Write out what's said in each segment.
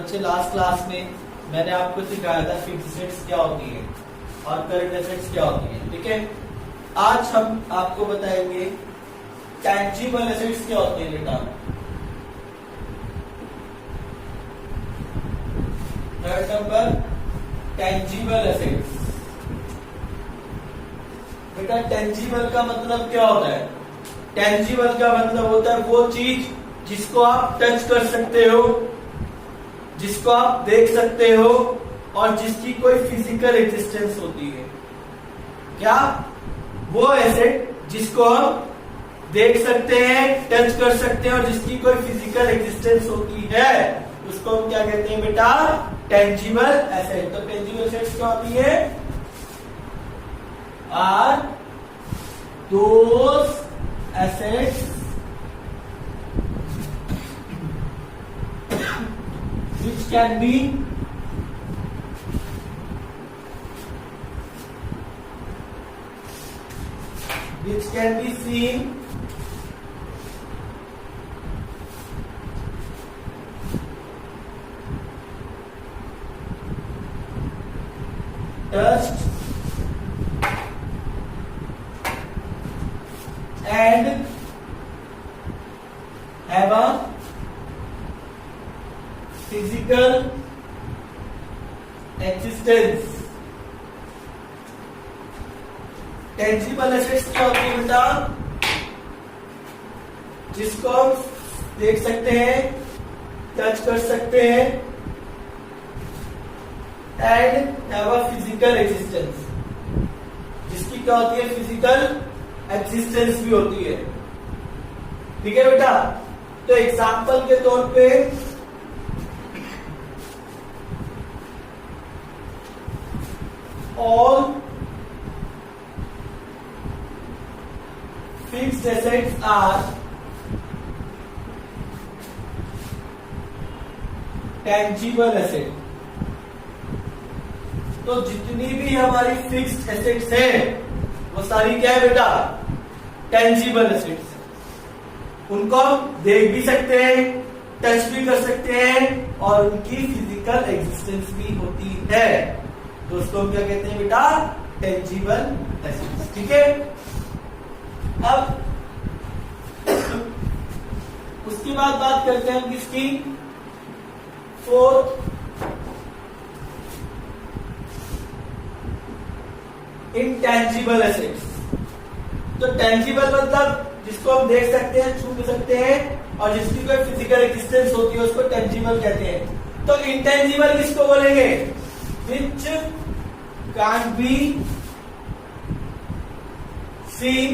बच्चे last class में मैंने आपको सिखाया था फिक्स्ड एसेट्स क्या होती है और करंट एसेट्स क्या होती है, ठीक है। आज हम आपको बताएंगे टैंजिबल एसेट्स क्या होती है बेटा। Third number tangible assets. बेटा टैंजिबल का मतलब क्या होता है? टैंजिबल का मतलब होता है वो चीज जिसको आप टच कर सकते हो, जिसको आप देख सकते हो और जिसकी कोई फिजिकल एग्जिस्टेंस होती है। क्या? वो एसेट जिसको हम देख सकते हैं, टच कर सकते हैं और जिसकी कोई फिजिकल एग्जिस्टेंस होती है उसको हम क्या कहते हैं बेटा? Tangible asset. तो टेंजिबल एसेट्स क्या होती है? Are those assets which can be seen, touched and have a physical existence। Tangible assets क्या होती है बेटा? जिसको हम देख सकते हैं, टच कर सकते हैं and have a physical existence. जिसकी क्या होती है? फिजिकल एग्जिस्टेंस भी होती है, ठीक है बेटा। तो एग्जांपल के तौर पे all fixed assets are tangible asset। तो जितनी भी हमारी फिक्स्ड एसेट्स है वो सारी क्या है बेटा? Tangible assets. उनको हम देख भी सकते हैं, टच भी कर सकते हैं और उनकी फिजिकल एग्जिस्टेंस भी होती है। तो उसको हम क्या कहते हैं बेटा? टेंजिबल एसेट्स, ठीक है। अब उसके बाद बात करते हैं हम किसकी? Fourth, intangible assets. तो टेंजिबल मतलब जिसको हम देख सकते हैं, छू सकते हैं और जिसकी कोई फिजिकल एग्जिस्टेंस होती है उसको टेंजिबल कहते हैं। तो इनटेंजिबल किसको बोलेंगे? Which can't be seen,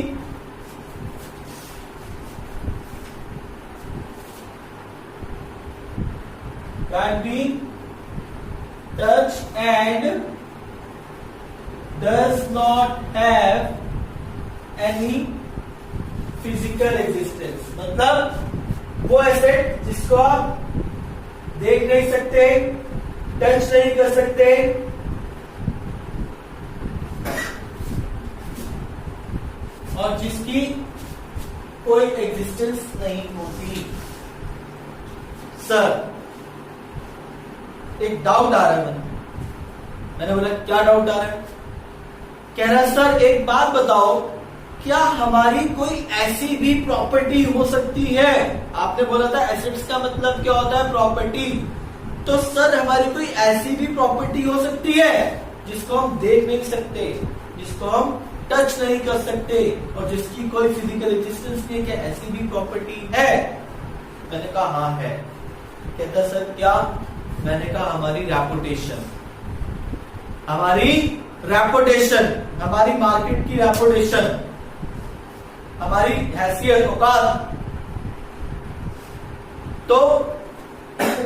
can't be touched and does not have any physical existence। मतलब वो एसेट जिसको आप देख नहीं सकते, टच नहीं कर सकते और जिसकी कोई एग्जिस्टेंस नहीं होती। सर एक डाउट आ रहा है मैंने बोला क्या डाउट आ रहा है? कह रहा सर एक बात बताओ, क्या हमारी कोई ऐसी भी प्रॉपर्टी हो सकती है? आपने बोला था एसेट्स का मतलब क्या होता है? प्रॉपर्टी। तो सर हमारी कोई ऐसी भी प्रॉपर्टी हो सकती है जिसको हम देख नहीं सकते, जिसको हम टच नहीं कर सकते और जिसकी कोई फिजिकल एग्जिस्टेंस नहीं है? क्या ऐसी भी प्रॉपर्टी है? मैंने कहा हाँ है। कहता सर क्या? मैंने कहा हमारी रेपुटेशन, हमारी रेपुटेशन, हमारी मार्केट की रेपुटेशन, हमारी हैसियत, औकात। तो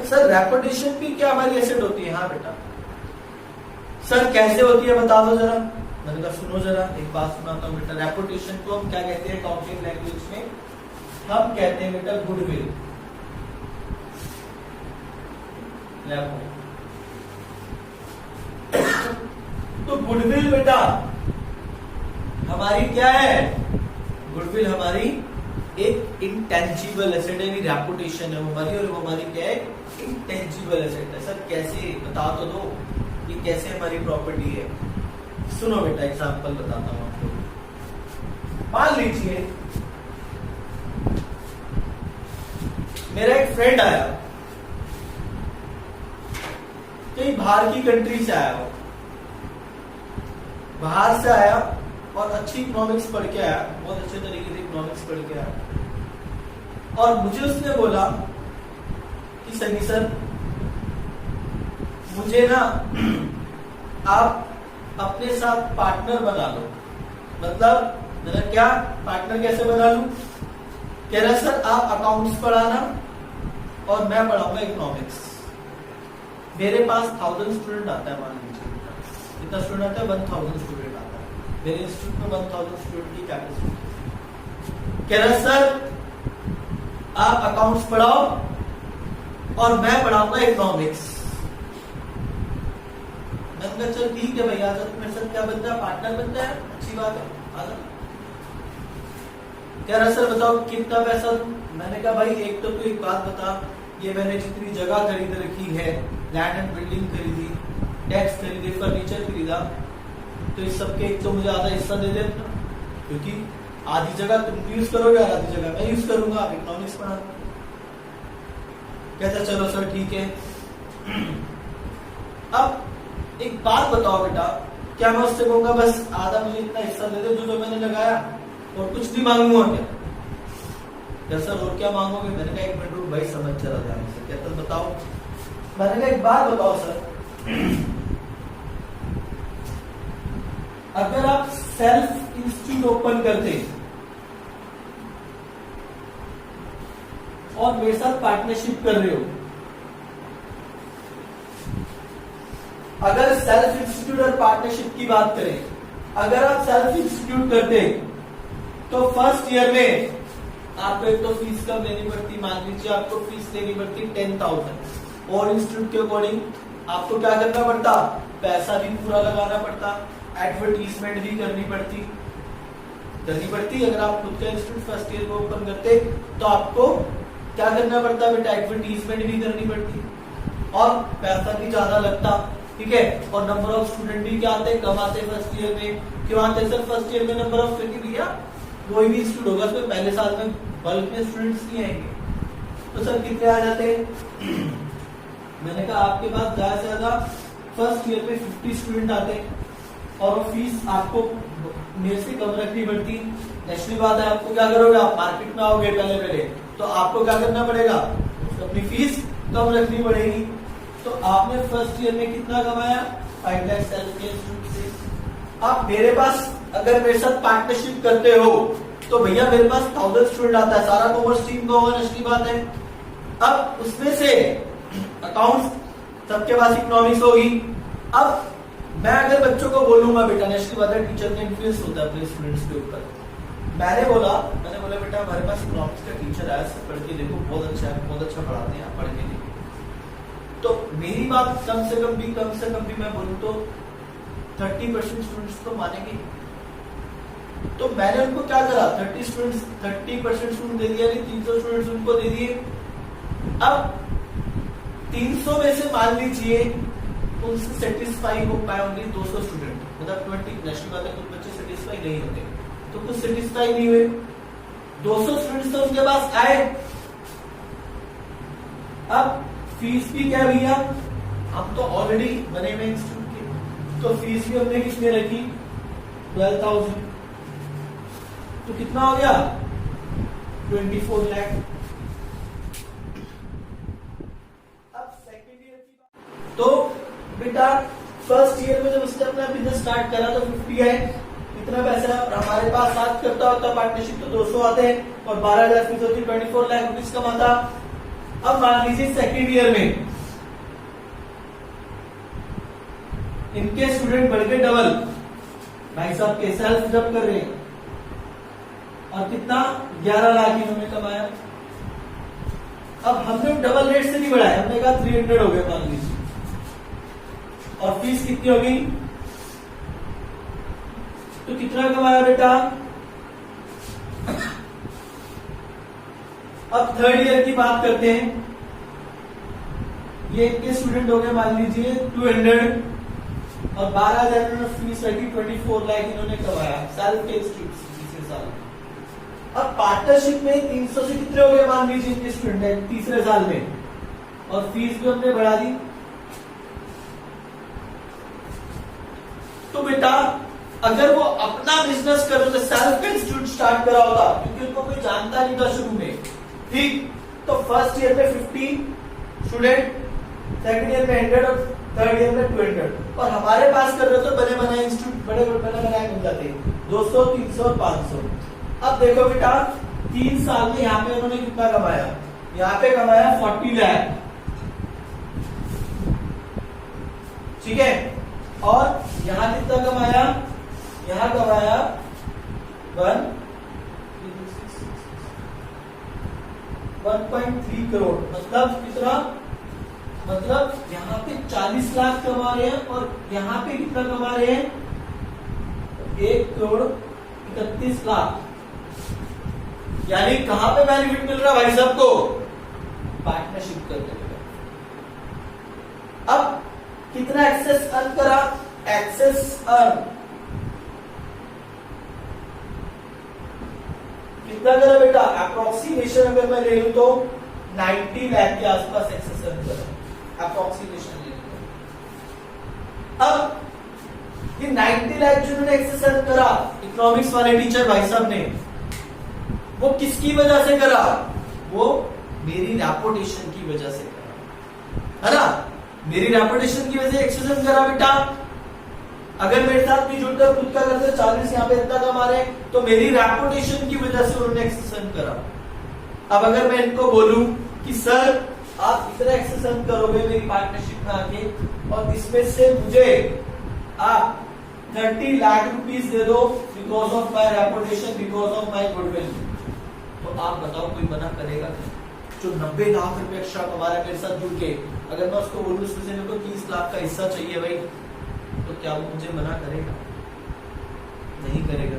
सर रेपुटेशन भी क्या हमारी एसेट होती है? हाँ बेटा। सर कैसे होती है बता दो जरा। मैंने कहा सुनो जरा, एक बात सुनाता हूँ बेटा। रेपुटेशन को हम क्या कहते हैं टॉकिंग लैंग्वेज में? हम कहते हैं बेटा गुडविल। तो गुडविल बेटा हमारी क्या है? गुडविल हमारी एक इंटेंजिबल एसेट है, रेपुटेशन है हमारी, और वो हमारी क्या है? इंटेंजिबल म्यूचुअल एसेट है। सर कैसे, बता तो दो ये कैसे हमारी प्रॉपर्टी है। सुनो बेटा, एग्जांपल बताता हूँ आपको। मान लीजिए मेरा एक फ्रेंड आया, कहीं बाहर की कंट्री से आया हो, बाहर से आया और अच्छी इकोनॉमिक्स पढ़ के आया, बहुत अच्छे तरीके से इकोनॉमिक्स पढ़ के आया, और मुझे उसने बोला कि सनी सर मुझे ना आप अपने साथ पार्टनर बना लो। मतलब मैंने क्या, पार्टनर कैसे बना लूं? कह रहा सर आप अकाउंट्स पढ़ाना और मैं पढ़ाऊंगा इकोनॉमिक्स। मेरे पास 1000 स्टूडेंट आता है, मान लीजिए कितना स्टूडेंट आता है, 1000 स्टूडेंट आता है मेरे इंस्टीट्यूट में, 1000 स्टूडेंट की कैपेसिटी। कह रहा सर आप अकाउंट्स पढ़ाओ और मैं पढ़ाऊंगा इकोनॉमिक्स। मैंने कहा चल ठीक है भैया, तो मेरे साथ क्या बनता है, पार्टनर बनता है, अच्छी बात है, आजा। कह रहा सर बताओ कितना पैसा दूं? मैंने कहा भाई एक तो तू एक बात बता, ये मैंने जितनी जगह खरीद रखी है, लैंड एंड बिल्डिंग खरीदी, टैक्स खरीदे, फर्नीचर खरीदा, तो इस सबके एक तो मुझे आधा हिस्सा दे दे, क्योंकि आधी जगह तुम यूज करोगे और आधी जगह मैं यूज करूंगा, आप इकोनॉमिक्स पढ़ा। कहता चलो सर ठीक है। अब एक बात बताओ बेटा, क्या मैं उससे कहूंगा बस आधा मुझे इतना हिस्सा दे दे जो मैंने लगाया और कुछ नहीं मांगूंगा क्या? सर और क्या मांगोगे? मैंने कहा एक मिनट रुक भाई, समझ चला ध्यान से। कहता बताओ। मैंने कहा एक बात बताओ सर, अगर आप सेल्फ इंस्टीट्यूट ओपन करते और मेरे साथ पार्टनरशिप कर रहे हो, अगर सेल्फ इंस्टीट्यूट और पार्टनरशिप की बात करें, अगर आप सेल्फ इंस्टीट्यूट करते तो फर्स्ट ईयर में आपको एक तो फीस कम लेनी पड़ती, मान लीजिए आपको फीस लेनी पड़ती 10,000, और इंस्टीट्यूट के अकॉर्डिंग आपको क्या करना पड़ता, पैसा भी पूरा लगाना पड़ता, एडवर्टीजमेंट भी करनी पड़ती। अगर आप खुद का इंस्टीट्यूट फर्स्ट ईयर में ओपन करते तो आपको क्या करना पड़ता बेटा, एडवर्टीजमेंट भी करनी पड़ती और पैसा भी ज्यादा लगता, ठीक है। और नंबर ऑफ स्टूडेंट भी क्या आते, कम आते फर्स्ट ईयर में। क्यों आते सर फर्स्ट ईयर में नंबर ऑफ? क्योंकि भैया कोई भी इंस्टीट्यूट होगा उसमें पहले साल में बल्क में स्टूडेंट्स नहीं आएंगे, तो सर कितने आ जाते हैं? मैंने कहा आपके पास ज्यादा से ज्यादा फर्स्ट ईयर में 50 स्टूडेंट आते और वो फीस आपको मेरे से कम रखनी पड़ती। नेक्स्ट बात है, आपको क्या करोगे, आप मार्केट में आओगे पहले तो आपको क्या करना पड़ेगा, अपनी फीस कम रखनी पड़ेगी। तो आपने फर्स्ट ईयर में कितना कमाया, 5 लाख सेल्फ के इंस्टीट्यूट से। आप मेरे पास अगर मेरे साथ पार्टनरशिप करते हो तो भैया मेरे पास 1000 स्टूडेंट आता है, सारा कॉमर्स स्ट्रीम का होगा, नेक्स्ट बात है। अब उसमें से अकाउंट्स सबके पास इकोनॉमिक्स होगी। अब मैं अगर बच्चों को बोलूंगा बेटा, नेक्स्ट बात है टीचर का इन्फ्लुएंस होता है अपने स्टूडेंट्स के ऊपर। मैंने बोला बेटा हमारे पास इकोनॉमिक्स का टीचर आया, पढ़ के देखो, बहुत अच्छा है, बहुत अच्छा पढ़ाते हैं, आप पढ़ के देखो। तो मेरी बात कम से कम भी मैं बोलूं तो 30% स्टूडेंट्स तो मानेंगे। तो मैंने उनको क्या करा, 30% स्टूडेंट दे दिया, नहीं 300 स्टूडेंट्स उनको दे दिए। अब 300 में से मान लीजिए उनसे सेटिस्फाई हो पाए होंगे 200 स्टूडेंट, मतलब 20 नेशनल बात है, कुछ बच्चे सेटिस्फाई नहीं होते, तो कुछ सेटिस्फाई नहीं हुए। 200 स्टूडेंट्स तो उनके पास आए। अब फीस भी क्या भैया, हम तो ऑलरेडी बने हुए इंस्टीट्यूट के, तो फीस भी हमने किसने रखी, 12,000, तो कितना हो गया, 24 लाख। अब सेकेंड ईयर की बात, तो बेटा फर्स्ट ईयर में जब उसने अपना बिजनेस स्टार्ट करा तो 50 आए, इतना पैसा, और हमारे पास साथ करता होता पार्टनरशिप तो 200 आते हैं और 12,000 फीस होती, 24 लाख रुपीज कमाता। अब मान लीजिए सेकेंड ईयर में इनके स्टूडेंट बढ़ गए डबल, भाई साहब के सेल्फ जब कर रहे हैं, और कितना 11 लाख इन्होंने कमाया। अब हमने डबल रेट से नहीं बढ़ाया, हमने कहा 300 हो गए मान लीजिए, और फीस कितनी होगी, तो कितना कमाया बेटा। अब थर्ड ईयर की बात करते हैं। ये इनके स्टूडेंट हो गए मान लीजिए 200 और 12,000 इन्होंने फीस रखी, 24 लाख इन्होंने कमाया सेल्फ पे तीसरे साल। अब पार्टनरशिप में 300 से कितने हो गए मान लीजिए इनके स्टूडेंट तीसरे साल में, और फीस भी हमने बढ़ा दी। तो बेटा अगर वो अपना बिजनेस कर रहे थे, सेल्फ इंस्टीट्यूट स्टार्ट करा होता, क्योंकि उनको कोई जानता नहीं था शुरू में, ठीक, तो फर्स्ट ईयर में 50 स्टूडेंट, सेकंड ईयर में 100 और थर्ड ईयर में 200, और हमारे पास कर रहे थे बने बनाए इंस्टीट्यूट, बड़े बनाए मिल जाते 200, 300 और 500। अब देखो बेटा 3 साल में यहाँ पे उन्होंने कितना कमाया, यहाँ पे कमाया 40 लाख, ठीक है, और यहाँ कितना कमाया, यहाँ कमाया 1.3 करोड़, मतलब कितना, मतलब यहाँ पे 40 लाख कमा रहे हैं और यहाँ पे कितना कमा रहे हैं 1 करोड़ 31 लाख। यानी कहां पे बेनिफिट मिल रहा है भाई साहब को, पार्टनरशिप करते हुए। अब कितना एक्सेस अर्न करा, एक्सेस अर्न कितना करा बेटा, अप्रोक्सीमेशन अगर मैं ले लूं तो 90 लाख के आसपास एक्सेस अर्न करा, अप्रोक्सीमेशन ले लूं। अब ये 90 लाख जो उन्होंने एक्सेस अर्न करा इकोनॉमिक्स वाले टीचर भाई साहब ने, वो किसकी वजह से करा, वो मेरी रेपुटेशन की वजह से करा, है ना, मेरी रेपुटेशन की वजह से एक्सेस अर्न करा बेटा। अगर मेरे साथ नहीं जुड़कर खुद का करते 40 यहाँ पे इतना कमा रहे हैं, तो मेरी रेपुटेशन की वजह से उन्होंने एक्सेस अर्न करा। अब अगर मैं इनको बोलूं कि सर आप इतना एक्सेस अर्न करोगे मेरी पार्टनरशिप में आके, और इसमें से मुझे आप 30 लाख रुपीस दे दो because of my reputation, because of my goodwill, तो आप बताओ कोई मना करेगा? जो 90 लाख रुपए एक्स्ट्रा कमा रहा है मेरे साथ जुड़ के, अगर मैं उसको बोलूं उसमें से मेरे को 30 लाख का हिस्सा चाहिए भाई, तो क्या वो मुझे मना करेगा? नहीं करेगा।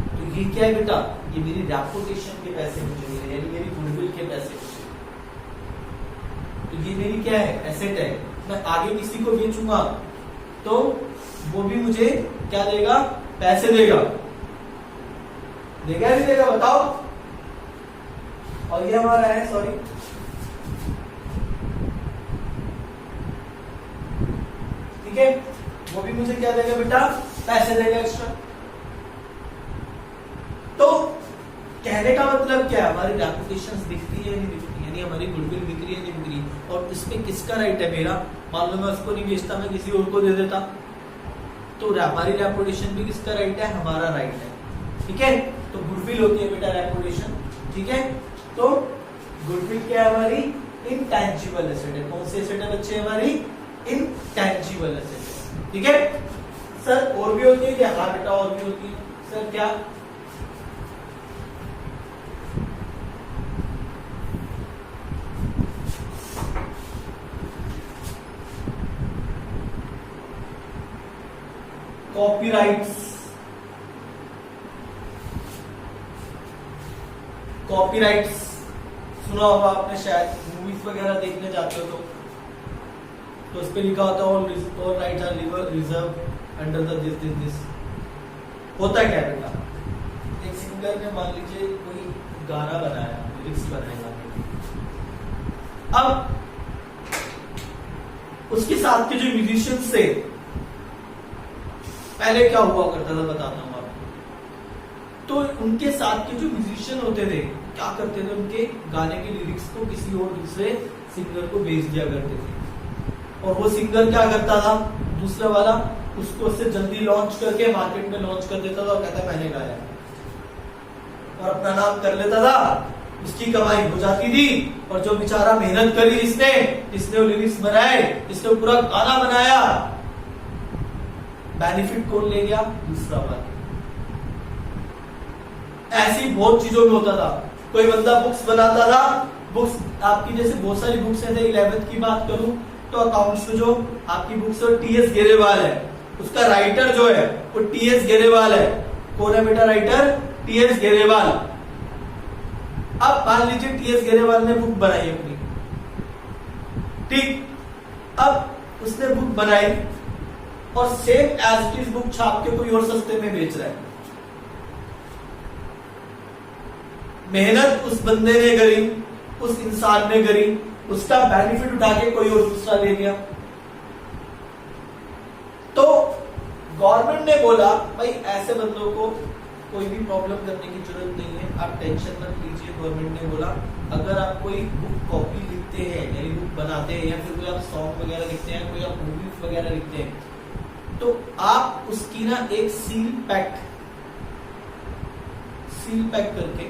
तो ये क्या है बेटा, ये मेरी रेपुटेशन के पैसे मुझे मिले, यानी मेरी गुडविल के पैसे मुझे। तो ये मेरी क्या है, एसेट है। मैं आगे किसी को बेचूंगा तो वो भी मुझे क्या देगा, पैसे देगा, देगा नहीं देगा बताओ। और ये हमारा है, सॉरी, ठीक है, वो भी मुझे क्या देगा बेटा, पैसे देगा एक्स्ट्रा। तो कहने का मतलब क्या है, हमारी रेपुटेशन दिखती है नहीं दिखती, यानी हमारी गुडविल बिक रही है नहीं बिक रही, और इसमें किसका राइट है, मेरा। मान लो मैं उसको नहीं बेचता, मैं किसी और को दे देता, तो हमारी रेपुटेशन भी किसका राइट है, हमारा राइट है, ठीक है। तो गुडविल होती है बेटा रेपुटेशन, ठीक है। तो गुडविल क्या है, हमारी इनटैंजिबल एसेट है। कौन सी एसेट है बच्चे, हमारी इनटैंजिबल एसेट है, ठीक है। सर और भी होती है क्या, हाँ बेटा और भी होती है। सर क्या, कॉपीराइट्स, कॉपीराइट्स सुना होगा आपने शायद, मूवीज वगैरह देखने जाते हो तो उस पे लिखा होता है और rights are reserved under the this. होता क्या बेटा, एक सिंगर ने मान लीजिए कोई गाना बनाया, लिरिक्स बनाया, अब उसके साथ के जो म्यूजिशियंस थे, पहले क्या हुआ करता था बताता हूं आपको। तो उनके साथ के जो म्यूजिशियन होते थे क्या करते थे, उनके गाने के लिरिक्स को किसी और दूसरे सिंगर को भेज दिया करते थे, और वो सिंगर क्या करता था, दूसरा वाला उसको उससे जल्दी लॉन्च करके मार्केट में लॉन्च कर देता था और कहता मैंने गाया, और अपना नाम कर लेता था, उसकी कमाई हो जाती थी। और जो बेचारा मेहनत करी जिसने वो लिरिक्स बनाए, जिसने पूरा गाना बनाया, बेनिफिट कौन ले गया, दूसरा वाला। ऐसी बहुत चीजों में होता था। कोई बंदा बुक्स बनाता था, बुक्स आपकी जैसे बहुत सारी बुक्स है, 11th की बात करूं तो अकाउंट्स में जो आपकी बुक्स है टीएस गेरेवाल है, उसका राइटर जो है वो टीएस गेरेवाल है। कौन है बेटा राइटर, टीएस गेरेवाल। अब मान लीजिए टीएस गेरेवाल ने बुक बनाई अपनी, ठीक, अब उसने बुक बनाई और same as it is book छाप के कोई और सस्ते में बेच रहा है। मेहनत उस बंदे ने करी, उस इंसान ने करी, उसका बेनिफिट उठा के कोई और दूसरा ले गया। तो गवर्नमेंट ने बोला भाई ऐसे बंदों को कोई भी प्रॉब्लम करने की जरूरत नहीं है, आप टेंशन मत लीजिए। गवर्नमेंट ने बोला अगर आप कोई बुक कॉपी लिखते हैं यानी बुक बनाते हैं या फिर कोई आप सॉन्ग वगैरह लिखते हैं, कोई आप मूवीज वगैरह लिखते हैं, तो आप उसकी ना एक सील पैक करके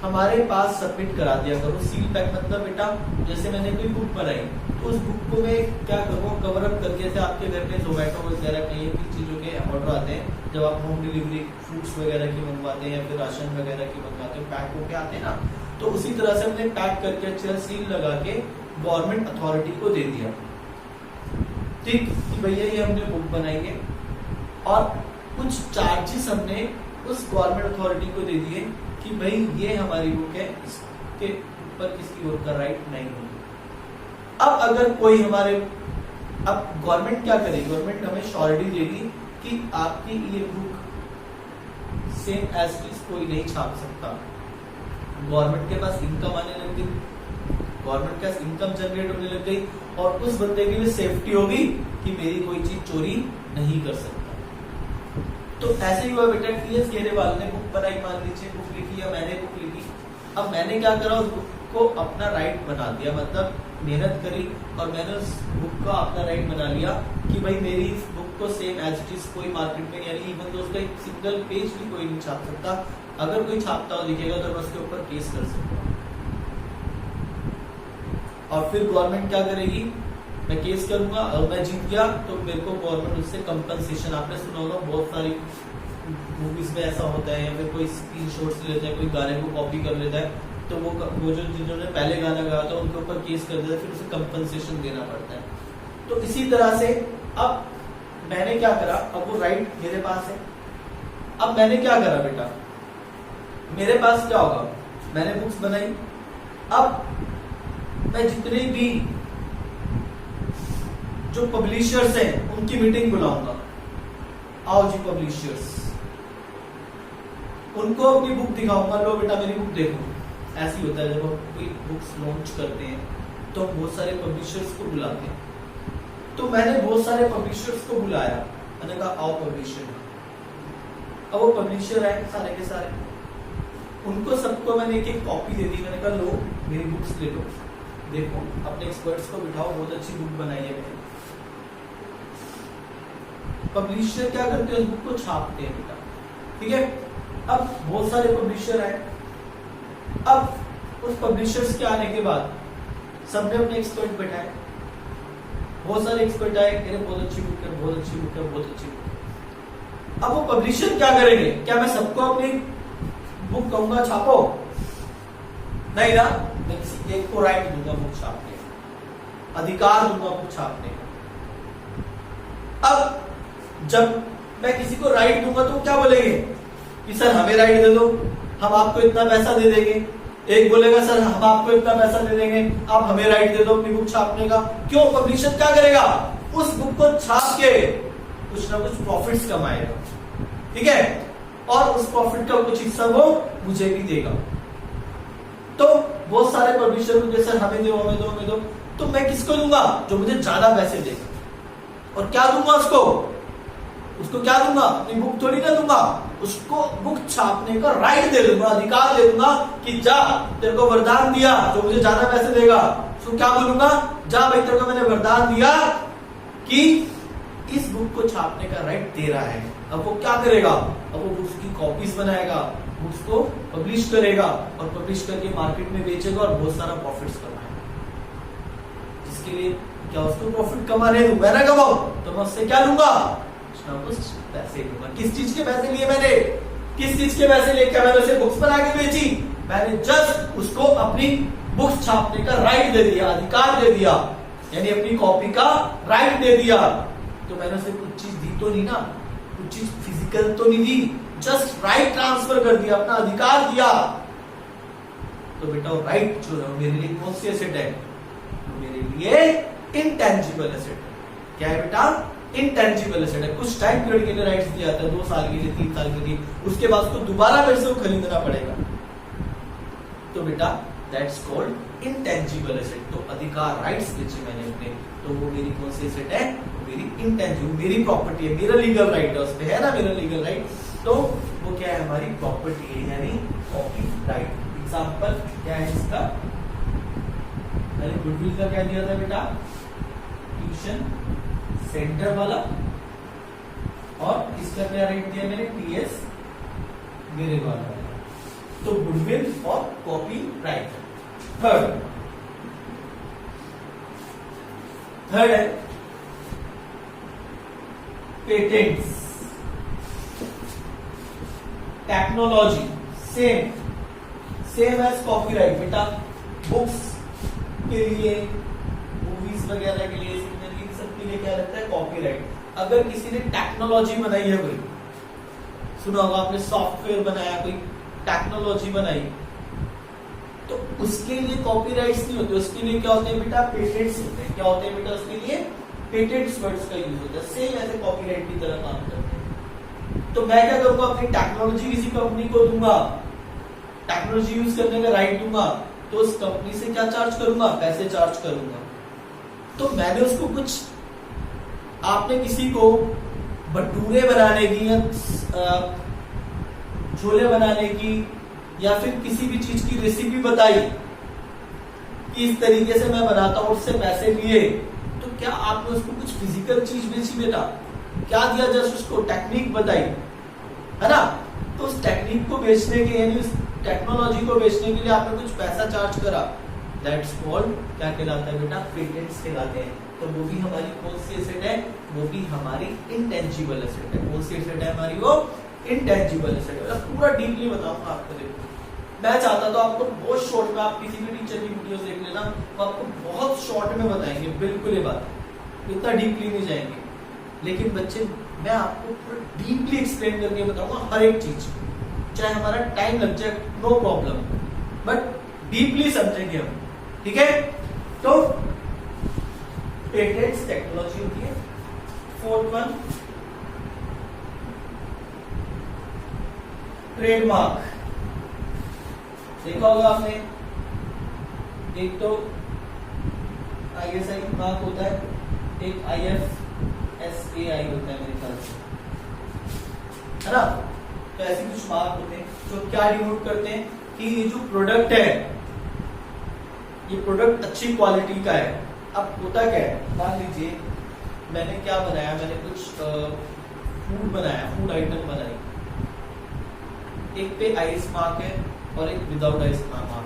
हमारे पास सबमिट करा दिया करो। सील पैक मतलब बेटा जैसे मैंने कोई बुक बनाई तो उस बुक को मैं क्या करूँ, कवर अप करके, जैसे आपके घर में जोमेटो वगैरह कहीं भी चीजों के ऑर्डर आते हैं, जब आप होम डिलीवरी फ्रूट्स वगैरह की मंगवाते हैं या फिर राशन वगैरह की मंगवाते हैं, पैक होके आते हैं ना, तो उसी तरह से हमने पैक करके अच्छे सील लगा के गवर्नमेंट अथॉरिटी को दे दिया, ठीक, कि भैया ये हमने बुक बनाई है और कुछ चार्जेस हमने उस गवर्नमेंट अथॉरिटी को दे दिए कि भाई ये हमारी बुक है, इसके ऊपर किसी और का राइट नहीं है। अब अगर कोई अब गवर्नमेंट क्या करेगी, गवर्नमेंट हमें श्योरिटी देगी कि आपकी ये book same as it is कोई नहीं छाप सकता। गवर्नमेंट के पास इनकम आने लग गई, गवर्नमेंट के पास इनकम जनरेट होने लग गई और उस बंदे के लिए सेफ्टी होगी कि मेरी कोई चीज चोरी नहीं कर सकता। तो ऐसे ही हुआ बेटा, टीएस घेरेवाल ने बुक बनाई, मान लीजिए बुक लिखी या मैंने बुक लिखी, अब मैंने क्या करा, उस बुक को अपना राइट बना दिया, मतलब मेहनत करी और मैंने उस बुक का अपना राइट बना लिया कि भाई मेरी इस बुक को सेम एज इट इज कोई मार्केट में, यानी इवन तो उसका एक सिंगल पेज भी कोई नहीं छाप सकता, अगर कोई छापता हो दिखेगा तो मैं उसके ऊपर केस कर सकता हूँ। और फिर गवर्नमेंट क्या करेगी, मैं केस करूंगा और मैं जीत गया तो मेरे को गवर्नमेंट उससे कंपनसेशन, आपने सुना होगा बहुत सारी मूवीज में ऐसा होता है, या फिर कोई स्क्रीनशॉट्स लेता है, कोई गाने को कॉपी कर लेता है, तो वो जो जिन्होंने पहले गाना गाया था उनके ऊपर केस कर देता है, फिर उसे कंपनसेशन देना पड़ता है। तो इसी तरह से अब मैंने क्या करा, अब वो राइट मेरे पास है, अब मैंने क्या करा बेटा, मेरे पास क्या होगा, मैंने बुक्स बनाई, अब मैं जितने भी जो पब्लिशर्स हैं उनकी मीटिंग बुलाऊंगा, आओ जी पब्लिशर्स, उनको अपनी बुक दिखाऊंगा, लो बेटा मेरी बुक देखो। ऐसे ही होता है जब हम कोई बुक्स लॉन्च करते हैं तो हम बहुत सारे पब्लिशर्स को बुलाते हैं, तो मैंने बहुत सारे पब्लिशर्स को बुलाया, मैंने कहा आओ पब्लिशर। अब वो पब्लिशर है सारे के सारे, उनको सबको मैंने एक एक कॉपी दे दी, मैंने कहा लो मेरी बुक्स ले लो, देखो अपने एक्सपर्ट्स को बिठाओ, बहुत अच्छी बुक बनाई है मैंने। पब्लिशर क्या करते हैं, उस बुक को छापते हैं बेटा, ठीक है। अब बहुत सारे पब्लिशर आए, अब उस पब्लिशर्स के आने के बाद सबने अपने एक्सपर्ट बैठाए, बहुत सारे एक्सपर्ट आए, कह रहे बहुत अच्छी बुक है, बहुत अच्छी बुक है, बहुत अच्छी बुक है। अब वो पब्लिशर क्या करेंगे, क्या मैं सबको अपनी बुक कहूंगा छापो, नहीं ना, मैं किसी एक को राइट दूंगा बुक छापने, अधिकार दूंगा बुक छापने का। अब जब मैं किसी को राइट दूंगा तो क्या बोलेंगे कि सर हमें राइट दे दो, हम आपको इतना पैसा दे देंगे, एक बोलेगा सर हम आपको इतना पैसा दे देंगे, आप हमें राइट दे दो अपनी बुक छापने का। क्यों, पब्लिशर क्या करेगा, उस बुक को छाप के कुछ ना कुछ प्रॉफिट्स कमाएगा, ठीक है, और उस प्रॉफिट का कुछ हिस्सा वो मुझे भी देगा। तो बहुत सारे पब्लिशर मुझे सर हमें दो हमें दो हमें दो, तो मैं किसको दूंगा, जो मुझे ज्यादा पैसे देगा। और क्या दूंगा उसको क्या दूंगा, अपनी बुक थोड़ी ना दूंगा, उसको बुक छापने का राइट दे दूंगा, अधिकार दे दूंगा कि जा तेरे को वरदान दिया, जो मुझे ज्यादा पैसे देगा उसको क्या बोलूंगा, जा भाई तेरे को मैंने वरदान दिया कि इस बुक को छापने का राइट दे रहा है। अब वो क्या करेगा, अब वो बुक्स की कॉपीज बनाएगा, बुक्स को पब्लिश करेगा और पब्लिश करके मार्केट में बेचेगा और बहुत सारा प्रॉफिट्स कमाएगा। जिसके लिए क्या उसको प्रॉफिट कमाने दूं, मैं ना कमाऊं तो मैं उससे क्या लूंगा, कुछ पैसे लूंगा। किस चीज के पैसे लिए मैंने, किस चीज के पैसे लेकर मैंने उसे बुक्स बना के बेची, मैंने जस्ट उसको अपनी बुक्स छापने का राइट दे दिया, अधिकार दे दिया, यानी अपनी कॉपी का राइट दे दिया। तो मैंने उसे कुछ चीज दी तो नहीं ना, कुछ चीज फिजिकल तो नहीं दी, जस्ट राइट ट्रांसफर कर दिया, अपना अधिकार दिया। तो बेटा वो राइट जो है मेरे लिए कौन सी एसेट है, मेरे लिए इंटेंजिबल एसेट है। क्या है बेटा? इंटेंजिबल एसेट है। कुछ टाइम पीरियड के लिए राइट्स दिया जाता है, 2 साल के लिए, 3 साल के लिए, उसके बाद उसको दोबारा मेरे से वो खरीदना पड़ेगा। तो बेटा दैट्स कॉल्ड इंटेंजिबल एसेट। तो अधिकार राइट्स बेचे मैंने अपने, तो वो मेरी कौन सी एसेट है? मेरी इंटेंजिबल, मेरी प्रॉपर्टी है, मेरा लीगल राइट है उस पे, है ना मेरा लीगल राइट। तो वो क्या है? हमारी प्रॉपर्टी है, यानी कॉपीराइट। एग्जांपल क्या है इसका? मैंने गुडविल का क्या दिया था बेटा? ट्यूशन सेंटर वाला, और इसका क्या राइट दिया मैंने? टीएस मेरे वाला। तो गुडविल और कॉपीराइट। थर्ड है patents, technology, same as copyright बेटा। बुक्स के लिए, मूवीज वगैरह के लिए, सिग्नलिंग सबके लिए क्या रहता है? कॉपीराइट। अगर किसी ने टेक्नोलॉजी बनाई है, कोई सुना होगा आपने, सॉफ्टवेयर बनाया, कोई टेक्नोलॉजी बनाई, तो उसके लिए कॉपीराइट्स नहीं होते, उसके लिए क्या होते हैं बेटा? पेटेंट्स होते हैं। क्या होते हैं बेटा उसके लिए? पेटेंट्स वर्ड्स का यूज होता है। सेम ऐसे कॉपीराइट की तरह काम करते हैं। तो मैं क्या करूंगा? अपनी टेक्नोलॉजी किसी कंपनी को दूंगा, टेक्नोलॉजी यूज करने का राइट दूंगा, तो उस कंपनी से क्या चार्ज करूंगा? पैसे चार्ज करूंगा। तो मैंने उसको कुछ, आपने किसी को भटूरे बनाने की या छोले बनाने की या फिर किसी भी चीज की रेसिपी बताई कि इस तरीके से मैं बनाता हूं, उससे पैसे लिए, तो क्या आपने उसको कुछ फिजिकल चीज बेची बेटा? क्या दिया? जस्ट उसको टेक्निक बताई, है ना? तो उस टेक्निक को बेचने के, यानी उस टेक्नोलॉजी को बेचने के लिए आपने कुछ पैसा चार्ज करा। दैट्स कॉल्ड, क्या कहलाता है बेटा? पेटेंट्स कहलाते हैं। तो वो भी हमारी कौन सी एसेट है? वो भी हमारी इंटेंजिबल एसेट है। कौन सी एसेट है हमारी? वो इंटेंजिबल एसेट है। पूरा डीपली बताऊंगा आपको। देखो, मैं चाहता तो आपको बहुत शॉर्ट में, आप किसी भी टीचर की वीडियोस देख लेना, वो आपको बहुत शॉर्ट में बताएंगे, बिल्कुल ये बात, इतना डीपली नहीं जाएंगे। लेकिन बच्चे, मैं आपको पूरा डीपली एक्सप्लेन करके बताऊंगा हर एक चीज, चाहे हमारा टाइम लग जाए, नो प्रॉब्लम, बट डीपली समझेंगे हम, ठीक है? तो पेटेंट्स टेक्नोलॉजी होती है। Fourth one trademark. देखा होगा आपने, एक तो आईएसआई मार्क होता है, एक आईएफएसएआई होता है मेरे ख्याल से, है ना? तो ऐसे कुछ मार्क होते हैं जो क्या डिनोट करते हैं कि ये जो प्रोडक्ट है, ये प्रोडक्ट अच्छी क्वालिटी का है। अब होता क्या है, मान लीजिए मैंने क्या बनाया, मैंने कुछ फूड बनाया, फूड आइटम बनाई, एक पे आइस मार्क है और एक विदाउट आइस मार्क है।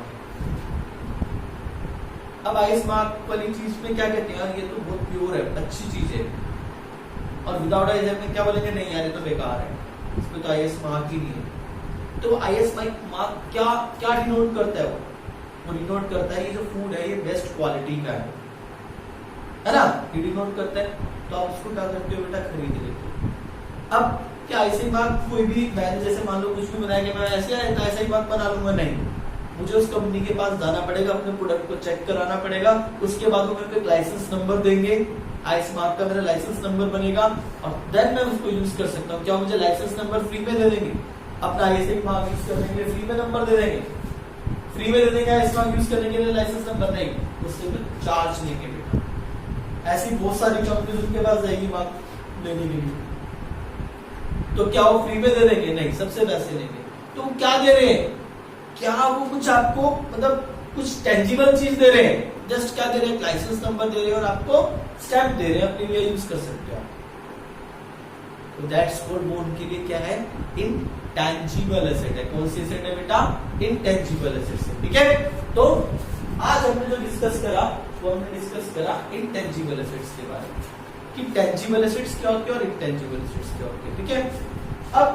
अब आइस मार्क वाली चीज में क्या कहते हैं, यार ये तो बहुत प्योर है, अच्छी चीज है, और विदाउट आइस में क्या बोलेंगे, नहीं यार ये तो बेकार है, इसमें तो आईएस मार्क ही नहीं है। तो आईएस मार्क क्या क्या डिनोट करता है? वो डिनोट करता है ये जो फूड है ये बेस्ट क्वालिटी का है ना? ये डिनोट करता है। तो आप उसको क्या करते हो बेटा, खरीद लेते हो। अब क्या ऐसे मार्क कोई भी, मैंने जैसे मान लो कुछ भी बनाया कि मैं ऐसा ही मार्क बना लूंगा, नहीं, मुझे उस कंपनी के पास जाना पड़ेगा, अपने प्रोडक्ट को चेक कराना पड़ेगा, उसके बाद वो मेरे को एक लाइसेंस नंबर देंगे, आइस मार्क का मेरा लाइसेंस नंबर बनेगा, और देन मैं उसको यूज कर सकता हूँ। क्या मुझे लाइसेंस नंबर फ्री में दे देंगे? अपना आईएसआई मार्क यूज करने के लिए फ्री में नंबर दे देंगे, फ्री में दे देंगे आईएस मार्क यूज करने के लिए लाइसेंस नंबर, नहीं, उससे तो चार्ज लेंगे बेटा। ऐसी बहुत सारी कंपनी उनके पास जाएगी मार्क लेने के लिए, तो क्या वो फ्री में दे देंगे? नहीं, सबसे पैसे लेंगे। तो क्या दे रहे हैं? क्या वो कुछ आपको, मतलब कुछ टेंजिबल चीज दे रहे हैं? जस्ट क्या दे रहे हैं? लाइसेंस नंबर दे रहे हैं और आपको स्टैंप दे रहे हैं, अपने लिए यूज कर सकते हो। तो दैट्स कॉल्ड, वो उनके लिए क्या है? इंटेंजिबल एसेट है। कौन सी एसेट है बेटा? इंटेंजिबल एसेट है, ठीक है? तो आज हमने जो डिस्कस करा, वो हमने डिस्कस करा इंटेंजिबल एसेट्स के बारे में, कि टेंजिबल एसेट्स क्या होते हैं और इंटेंजिबल एसेट्स क्या होते हैं, ठीक है? अब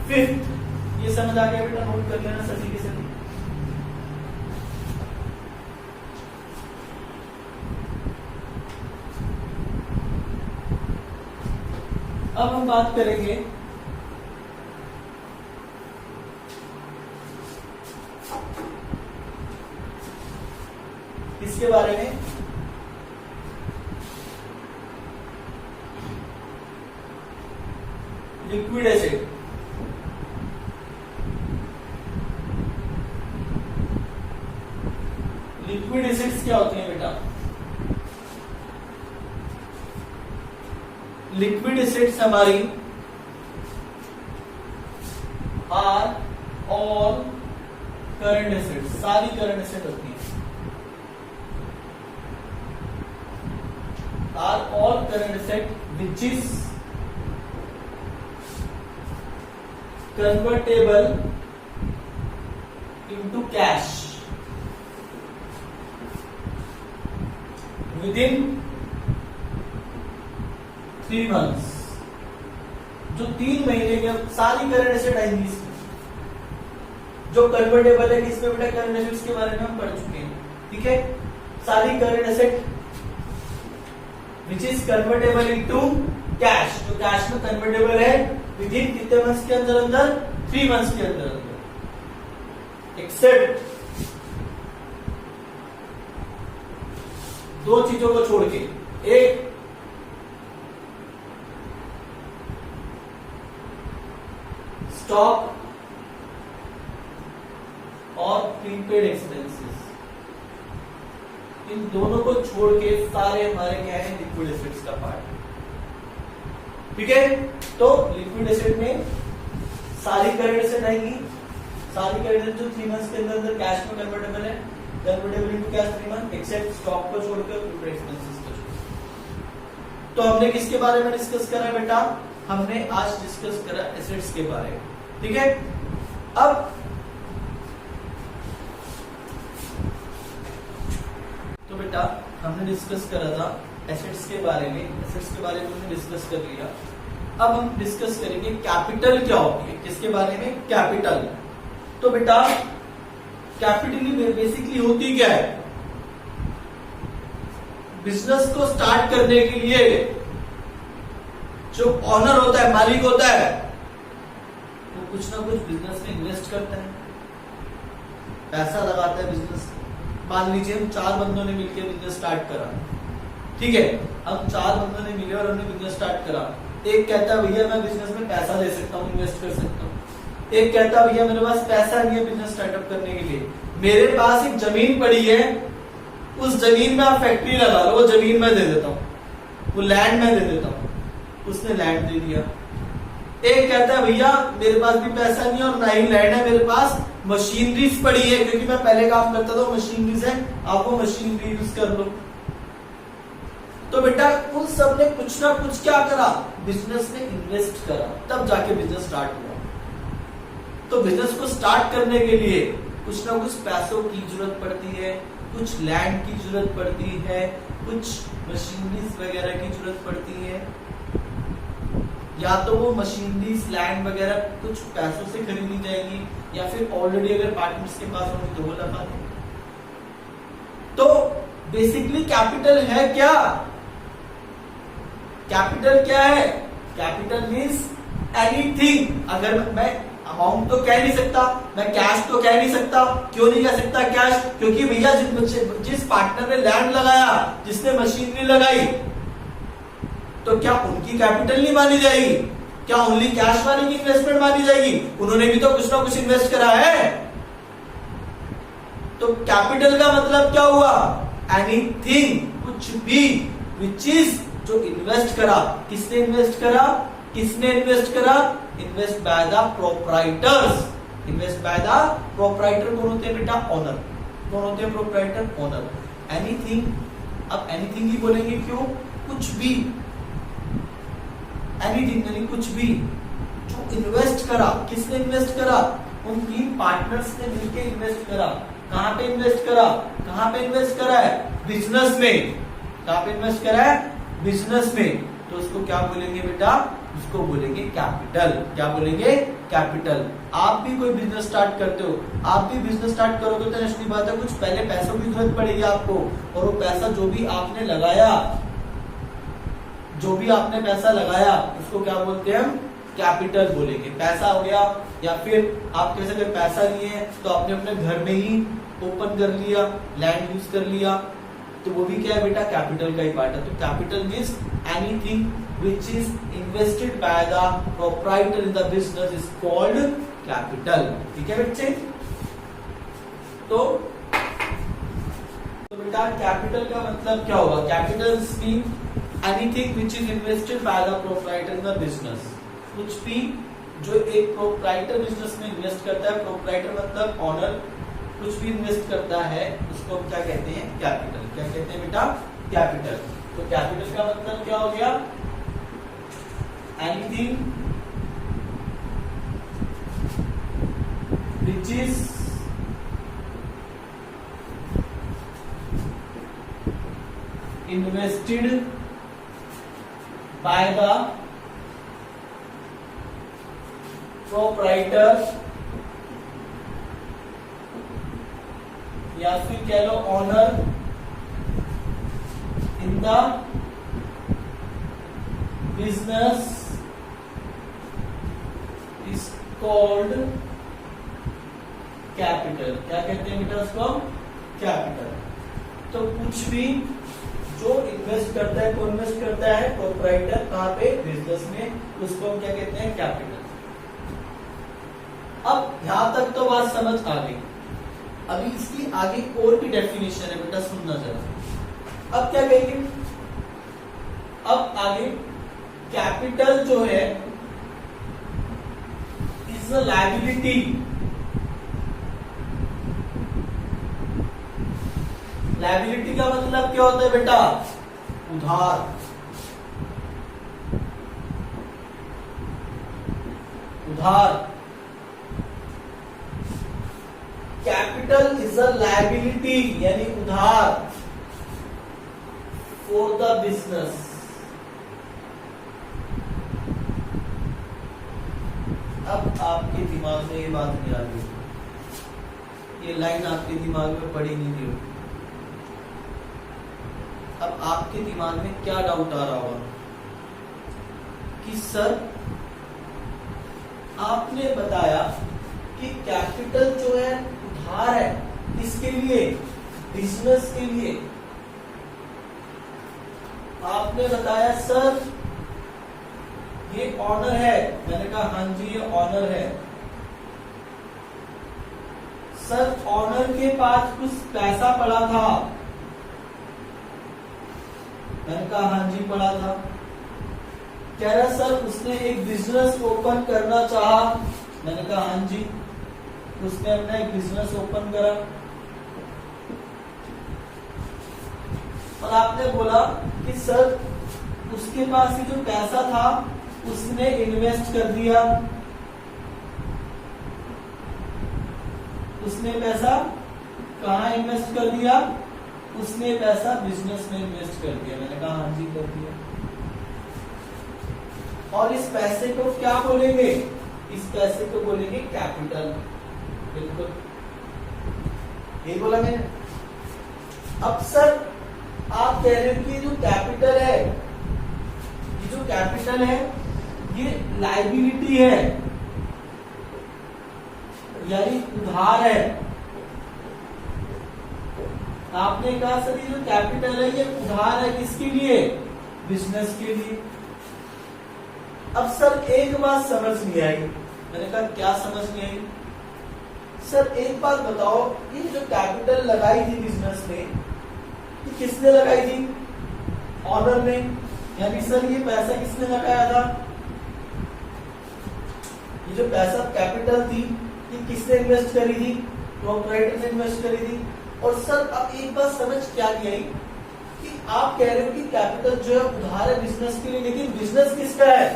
फिफ्थ, ये समझ आ गया बेटा? नोट कर लेना सभी के सभी। अब हम बात करेंगे इसके बारे में लिक्विड एसेट, लिक्विड एसिड्स क्या होते हैं बेटा? लिक्विड एसिड्स हमारी आर ऑल करंट एसिड, सारी करंट एसिड होती है, are all current asset which is convertible into cash within 3 months। जो 3 महीने के सारी करंट एसेट आएंगी इसमें, जो कन्वर्टेबल है किसमें बेटा? करंट एसेट्स के बारे में हम पढ़ चुके हैं, ठीक है। सारी current asset which is convertible into cash, जो कैश में कन्वर्टेबल है विदिन कितने मंथ्स के अंदर अंदर? 3 months के अंदर अंदर, एक्सेप्ट 2 चीजों को छोड़ के, एक स्टॉक और प्रीपेड एक्सपेंसेस, इन दोनों को छोड़ के सारे हमारे क्या है? लिक्विड एसिड्स का पार्ट, ठीक है। तो लिक्विड एसिड में सारी करंट एसिड आएगी, सारी करंट एसिड जो 3 months के अंदर अंदर कैश में कन्वर्टेबल है, convertible into cash 3 months, except stock को छोड़कर प्रीपेड एक्सपेंसेस को छोड़कर। तो हमने किसके बारे में डिस्कस करा बेटा? हमने आज डिस्कस करा एसिड्स के बारे में, ठीक है। अब तो बेटा हमने डिस्कस करा था एसिड्स के बारे में, एसिड्स के बारे में हमने डिस्कस कर लिया। अब हम डिस्कस करेंगे कैपिटल क्या होती है, किसके बारे में? कैपिटल। तो बेटा कैपिटल बेसिकली होती क्या है? बिजनेस को स्टार्ट करने के लिए जो ऑनर होता है, मालिक होता है, वो कुछ ना कुछ बिजनेस में इन्वेस्ट करता है, पैसा लगाता है बिजनेस। मान लीजिए हम 4 बंदों ने मिलकर बिजनेस स्टार्ट करा, ठीक है। हम 4 बंदों ने मिले और हमने बिजनेस स्टार्ट करा। एक कहता है भैया मैं बिजनेस में पैसा दे सकता हूँ, इन्वेस्ट कर सकता हूँ। एक कहता है भैया मेरे पास पैसा नहीं है बिजनेस स्टार्टअप करने के लिए, मेरे पास एक जमीन पड़ी है, उस जमीन में आप फैक्ट्री लगा लो, वो जमीन मैं दे देता हूँ, वो लैंड मैं दे देता हूँ। उसने लैंड दे दिया। एक कहता है भैया मेरे पास भी पैसा नहीं है और ना ही लैंड है, मेरे पास मशीनरीज पड़ी है, क्योंकि मैं पहले काम करता था, मशीनरीज है, आप वो मशीनरी यूज कर लो। तो बेटा उन सब ने कुछ ना कुछ क्या करा? बिजनेस में इन्वेस्ट करा, तब जाके बिजनेस स्टार्ट हुआ। तो बिजनेस को स्टार्ट करने के लिए कुछ ना कुछ पैसों की जरूरत पड़ती है, कुछ लैंड की जरूरत पड़ती है, कुछ मशीनरीज वगैरह की जरूरत पड़ती है, या तो वो मशीनरीज लैंड वगैरह कुछ पैसों से खरीदी जाएगी, या फिर ऑलरेडी अगर पार्टनर्स के पास होंगे तो वो लगा दें। तो बेसिकली कैपिटल है क्या? कैपिटल क्या है? Capital means anything. अगर मैं अमाउंट तो कह नहीं सकता, मैं कैश तो कह नहीं सकता। क्यों नहीं कह सकता कैश? क्योंकि भैया जिस पार्टनर ने लैंड लगाया, जिसने मशीनरी लगाई, तो क्या उनकी कैपिटल नहीं मानी जाएगी? क्या ओनली कैश वाली की इन्वेस्टमेंट मानी जाएगी? उन्होंने भी तो कुछ ना कुछ इन्वेस्ट करा है। तो कैपिटल का मतलब क्या हुआ? एनीथिंग, कुछ भी, विच इज, जो इन्वेस्ट करा। किसने इन्वेस्ट करा? किसने इन्वेस्ट करा? Invest by the proprietors. Invest bye the proprietor. कौन होते हैं बेटा? ओनर। कौन होते हैं प्रोप्राइटर? ओनर। एनीथिंग, अब एनीथिंग ही बोलेंगे, क्यों? कुछ भी, एनीथिंग यानी कुछ भी जो इन्वेस्ट करा। किसने इन्वेस्ट करा? उन 3 पार्टनर्स ने मिलकर इन्वेस्ट करा। कहां पे इन्वेस्ट करा? कहां पे इन्वेस्ट करा है? बिजनेस में। कहां पे इन्वेस्ट करा है? बिजनेस में। तो उसको क्या बोलेंगे बेटा? उसको बोलेंगे कैपिटल। क्या बोलेंगे? कैपिटल। आप भी कोई बिजनेस स्टार्ट करते हो, आप भी बिजनेस स्टार्ट करोगे तो नेचुरली बात है कुछ पहले पैसों की जरूरत पड़ेगी आपको, और वो पैसा जो भी आपने लगाया, जो भी आपने पैसा लगाया उसको क्या बोलते हैं? हम कैपिटल बोलेंगे। पैसा हो गया, या फिर आप कैसे अगर पैसा नहीं है तो आपने अपने घर में ही ओपन कर लिया, लैंड यूज कर लिया, तो वो भी क्या है बेटा, कैपिटल का ही पार्ट है। तो capital means anything which is invested by the proprietor in the business is called capital. ठीक है बच्चे। तो बेटा कैपिटल का मतलब क्या होगा, capital mean anything which is invested by the proprietor in the business. कुछ भी जो एक प्रोप्राइटर बिजनेस में इन्वेस्ट करता है, प्रोप्राइटर मतलब ऑनर, कुछ भी इन्वेस्ट करता है उसको क्या कहते हैं, कैपिटल। क्या कहते हैं बेटा, कैपिटल। तो कैपिटल का मतलब क्या हो गया, anything which is invested by the proprietor या फिर कह लो owner in the business is called capital. क्या कहते हैं बेटा उसको, कैपिटल। तो कुछ भी जो इन्वेस्ट करता है, कौन इन्वेस्ट करता है, प्रोप्राइटर, कहां पे, बिजनेस में, उसको हम क्या कहते हैं, कैपिटल। अब यहां तक तो बात समझ आ गई। अभी इसकी आगे और भी डेफिनेशन है बेटा, सुनना जरा। अब क्या कहेंगे, अब आगे कैपिटल जो है इज अ लायबिलिटी। लायबिलिटी का मतलब क्या होता है बेटा, उधार। उधार। कैपिटल इज अ लायबिलिटी यानी उधार फॉर द बिजनेस। अब आपके दिमाग में ये बात नहीं आ रही, ये लाइन आपके दिमाग में पड़ी नहीं थी। अब आपके दिमाग में क्या डाउट आ रहा होगा कि सर आपने बताया कि कैपिटल जो है उधार है, किसके लिए, बिजनेस के लिए। आपने बताया सर ये ऑनर है, मैंने कहा हाँ जी ये ऑनर है। सर ऑनर के पास कुछ पैसा पड़ा था, मैंने कहा हाँ जी पड़ा था। कह रहा सर उसने एक बिजनेस ओपन करना चाहा, मैंने कहा हाँ जी उसने अपना एक बिजनेस ओपन करा। और आपने बोला कि सर उसके पास ही जो पैसा था उसने इन्वेस्ट कर दिया। उसने पैसा कहाँ इन्वेस्ट कर दिया, उसने पैसा बिजनेस में इन्वेस्ट कर दिया। मैंने कहा हाँ जी कर दिया। और इस पैसे को क्या बोलेंगे, इस पैसे को बोलेंगे कैपिटल। बिल्कुल ये बोला मैंने। अब सर आप कह रहे हो कि जो कैपिटल है, ये जो कैपिटल है ये लायबिलिटी है यानी उधार है। आपने कहा सर ये जो कैपिटल है ये उधार है, किसके लिए, बिजनेस के लिए। अब सर एक बात समझ नहीं आई। मैंने कहा क्या समझ नहीं आई। सर एक बात बताओ, ये जो कैपिटल लगाई थी बिजनेस में, ये किसने लगाई थी, ऑनर ने। यानी सर ये पैसा किसने लगाया था, ये जो पैसा कैपिटल थी ये किसने इन्वेस्ट करी थी, प्रोप्राइटर ने इन्वेस्ट करी थी। और सर अब एक बात समझ क्या नहीं आई कि आप कह रहे हो कि कैपिटल जो है उधार है बिजनेस के लिए, लेकिन बिजनेस किसका है,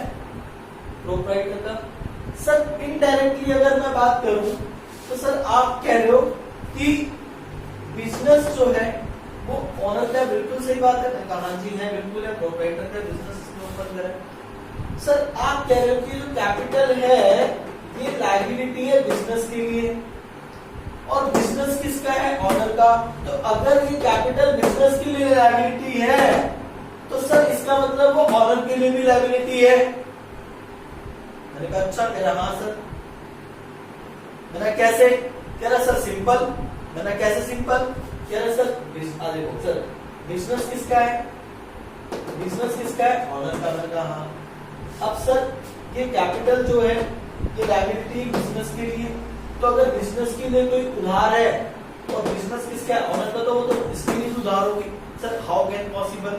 प्रोप्राइटर का। सर इनडायरेक्टली अगर मैं बात करूं तो सर आप कह रहे हो कि बिजनेस जो है वो ऑनर का, बिल्कुल सही बात है। मैंने कहा जी है, बिल्कुल है, प्रोप्राइटर का बिजनेस ओपन करें। सर आप कह रहे हो कि जो कैपिटल है ये लायबिलिटी है बिजनेस के लिए, और बिजनेस किसका है, ऑनर का। तो अगर ये कैपिटल बिजनेस के लिए लायबिलिटी है तो सर इसका मतलब वो ऑनर के लिए भी लायबिलिटी है। मैंने कहा अच्छा। कह रहा हाँ सर। मैंने कैसे, कह रहा सर सिंपल। मैंने कैसे सिंपल, कह रहा सर देखो सर बिजनेस किसका है? बिजनेस किसका है? ऑनर का। मैंने कहा हाँ। अब सर ये कैपिटल जो है ये लायबिलिटी बिजनेस के लिए, तो अगर बिजनेस के लिए कोई उधार है और बिजनेस किसका है? ऑनर का, तो वो तो इसके लिए उधार होगी। सर हाउ कैन पॉसिबल,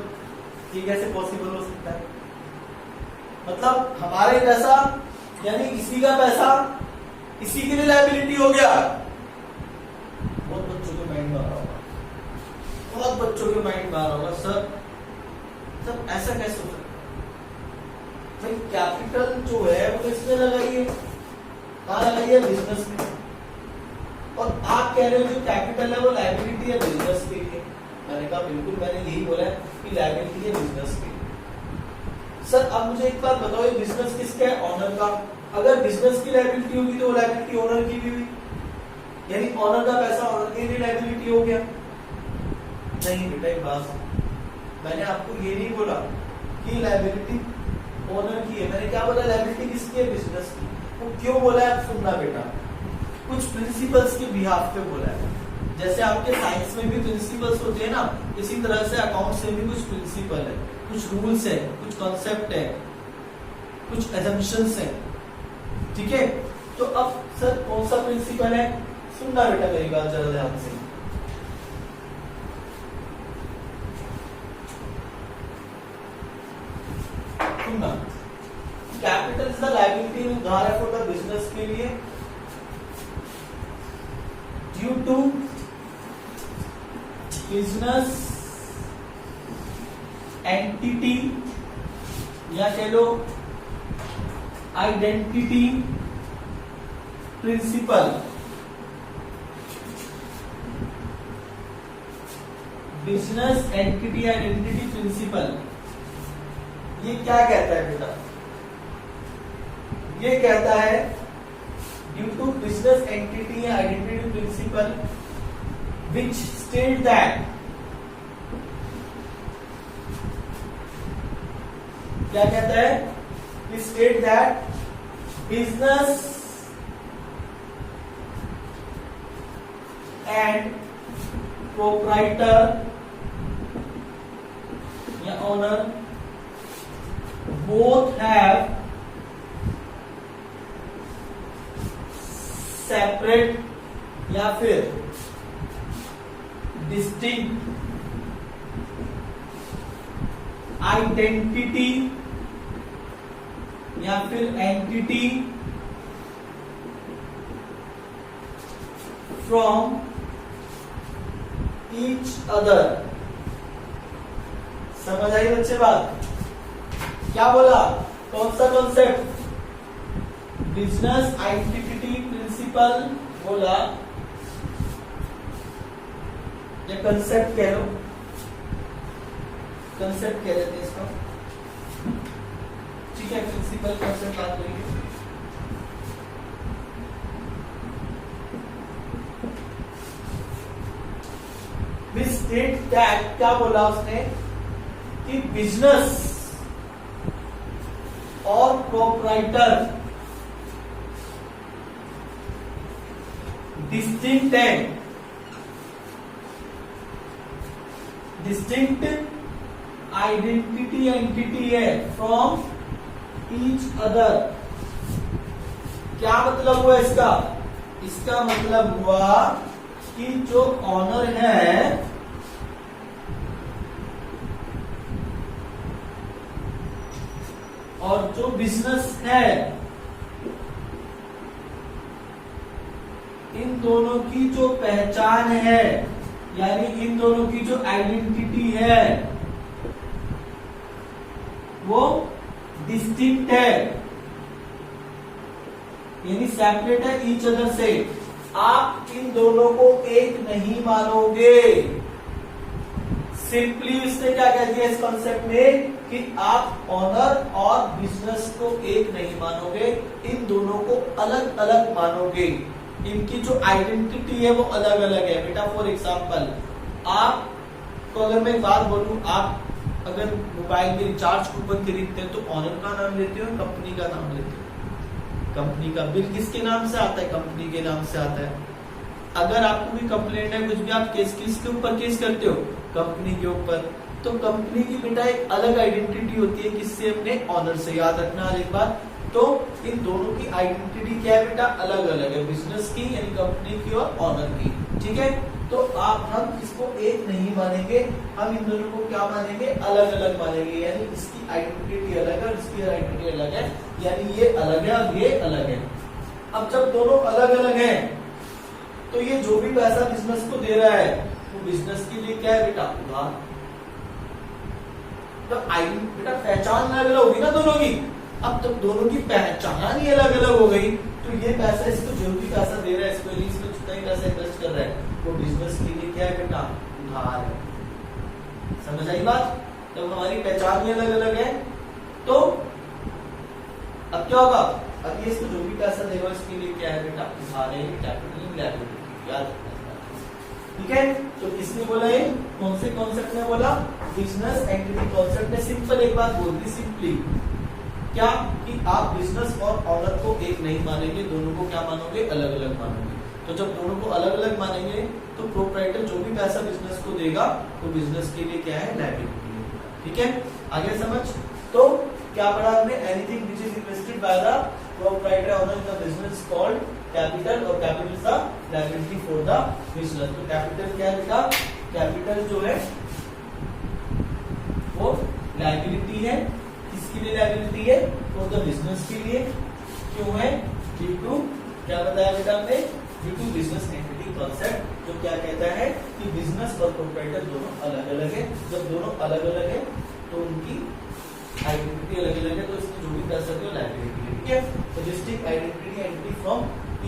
ये कैसे पॉसिबल हो सकता है? मतलब हमारे पैसा यानी इसी का पैसा इसी के लिए लायबिलिटी हो गया। बहुत बच्चों के माइंड में आ रहा होगा, बहुत बच्चों के माइंड में आ रहा होगा सर ऐसा कैसे हो सकता है? भाई कैपिटल जो है वो इसमें लगाई है, कहाँ लगाई है? बिजनेस में। और आप कह रहे हो जो कैपिटल है वो लायबिलिटी है बिजनेस के लिए। मैंने कहा बिल्कुल, मैंने यही बोला है कि लायबिलिटी है बिजनेस के लिए। सर अब मुझे एक बात बताओ, ये बिजनेस किसका है? ऑनर का। अगर बिजनेस की लायबिलिटी होगी तो वो लायबिलिटी ओनर की भी हुई, यानी ऑनर का पैसा ऑनर के लिए लायबिलिटी हो गया। नहीं बेटा, एक बात, मैंने आपको ये नहीं बोला कि लायबिलिटी ओनर की है। मैंने क्या बोला? लायबिलिटी किसकी है? बिजनेस की। वो क्यों बोला है? सुनना बेटा, कुछ प्रिंसिपल्स के बिहाफ पे बोला है। जैसे आपके साइंस में भी प्रिंसिपल्स होते हैं ना, इसी तरह से अकाउंट्स में भी कुछ प्रिंसिपल है, कुछ रूल्स है, कुछ कॉन्सेप्ट है, कुछ एजम्पशंस है। ठीक है, तो अब सर कौन सा प्रिंसिपल है? सुनना बेटा मेरी बात जरा ध्यान से। सुनना, कैपिटल इज द लायबिलिटी उधार है फॉर द बिजनेस के लिए ड्यू टू बिजनेस एंटिटी या कह लो identity principle. Business entity identity principle ये क्या कहता है बेटा? ये कहता है due to business entity identity principle which state that, क्या कहता है? State that business and proprietor या ओनर both have separate या फिर distinct identity या फिर entity from each other। समझ आई बच्चे बात? क्या बोला? कौन सा कॉन्सेप्ट? बिजनेस आइडेंटिटी प्रिंसिपल बोला, या कंसेप्ट कह लो, कंसेप्ट कह देते हैं इसका। ठीक है, प्रिंसिपल कंसेप्ट बात करेंगे। स्टेट दैट, क्या बोला उसने कि बिजनेस और प्रोप्राइटर डिस्टिंक्ट है, डिस्टिंक्ट आइडेंटिटी एंटिटी है फ्रॉम ईच अदर। क्या मतलब हुआ इसका? इसका मतलब हुआ कि जो ऑनर है और जो बिजनेस है, इन दोनों की जो पहचान है, यानी इन दोनों की जो आइडेंटिटी है वो डिस्टिंक्ट है, यानी सेपरेट है ईच अदर से। आप इन दोनों को एक नहीं मानोगे। सिंपली उसने क्या कह दिया इस कॉन्सेप्ट में कि आप ऑनर और बिजनेस को एक नहीं मानोगे, इन दोनों को अलग अलग मानोगे। इनकी जो आइडेंटिटी है वो अलग अलग है। बेटा फॉर एग्जांपल, आप तो अगर मैं एक बात बोलूं, आप अगर मोबाइल में रिचार्ज कूपन खरीदते हैं तो ऑनर का नाम लेते हो, कंपनी का नाम लेते हो? कंपनी का। बिल किसके नाम से आता है? कंपनी के नाम से आता है। अगर आपको भी कंप्लेंट है कुछ भी, आप केस किसके ऊपर केस करते हो? कंपनी के ऊपर। तो कंपनी की बेटा एक अलग आइडेंटिटी होती है, किससे? अपने ऑनर से। याद रखना हर एक बात। तो इन दोनों की आइडेंटिटी क्या है बेटा? अलग अलग है, बिजनेस की यानी कंपनी की और ऑनर की। ठीक है, तो हम इसको एक नहीं मानेंगे, हम इन दोनों को क्या मानेंगे? अलग अलग मानेंगे। यानी इसकी आइडेंटिटी अलग है और इसकी आइडेंटिटी अलग है, यानी ये अलग है और ये अलग है। अब जब दोनों अलग अलग हैं, तो ये जो भी पैसा बिजनेस को दे रहा है वो बिजनेस के लिए क्या है बेटा? उधार। तो बेटा पहचान अलग अलग होगी ना दोनों की। अब जब दोनों की पहचान ही अलग अलग हो गई, तो ये पैसा, इसको जो भी पैसा दे रहा है, इसको इसमें जितना ही पैसा इन्वेस्ट कर रहा है, वो बिजनेस के लिए क्या है बेटा? उधार है। समझ आई बात? जब हमारी पहचान ही अलग अलग है, तो अब क्या होगा? अब ये इसको जो भी पैसा देगा इसके लिए क्या है बेटा? उधार है, कैपिटल लायबिलिटी। याद रखना। ठीक है, तो किसने बोला? ये कौन से कॉन्सेप्ट ने बोला? बिजनेस एंटिटी कॉन्सेप्ट ने सिंपल एक बात बोल दी, सिंपली क्या कि आप बिजनेस और ऑनर को एक नहीं मानेंगे, दोनों को क्या मानोगे? अलग अलग मानोगे। तो जब दोनों को अलग अलग मानेंगे, तो प्रोप्राइटर जो भी पैसा बिजनेस को देगा वो बिजनेस के लिए क्या है? लायबिलिटी है। ठीक है, आगे समझ। तो क्या पढ़ा हमने? Anything which is invested by the proprietor owner in the business called capital, और capital is the liability for the business. तो कैपिटल क्या है बेटा? कैपिटल जो है वो लायबिलिटी है। किसके लिए लायबिलिटी है? फॉर द बिजनेस के लिए। क्यों है? ड्यू टू, क्या बताया बेटा हमने? Due to business entity concept, जो क्या कहता है कि बिजनेस और प्रोप्राइटर दोनों अलग अलग है। जब दोनों अलग अलग है तो उनकी आइडेंटिटी अलग अलग है, तो इसमें जो भी कर सकते हो लायबिलिटी है। ठीक है, तो distinct identity entity from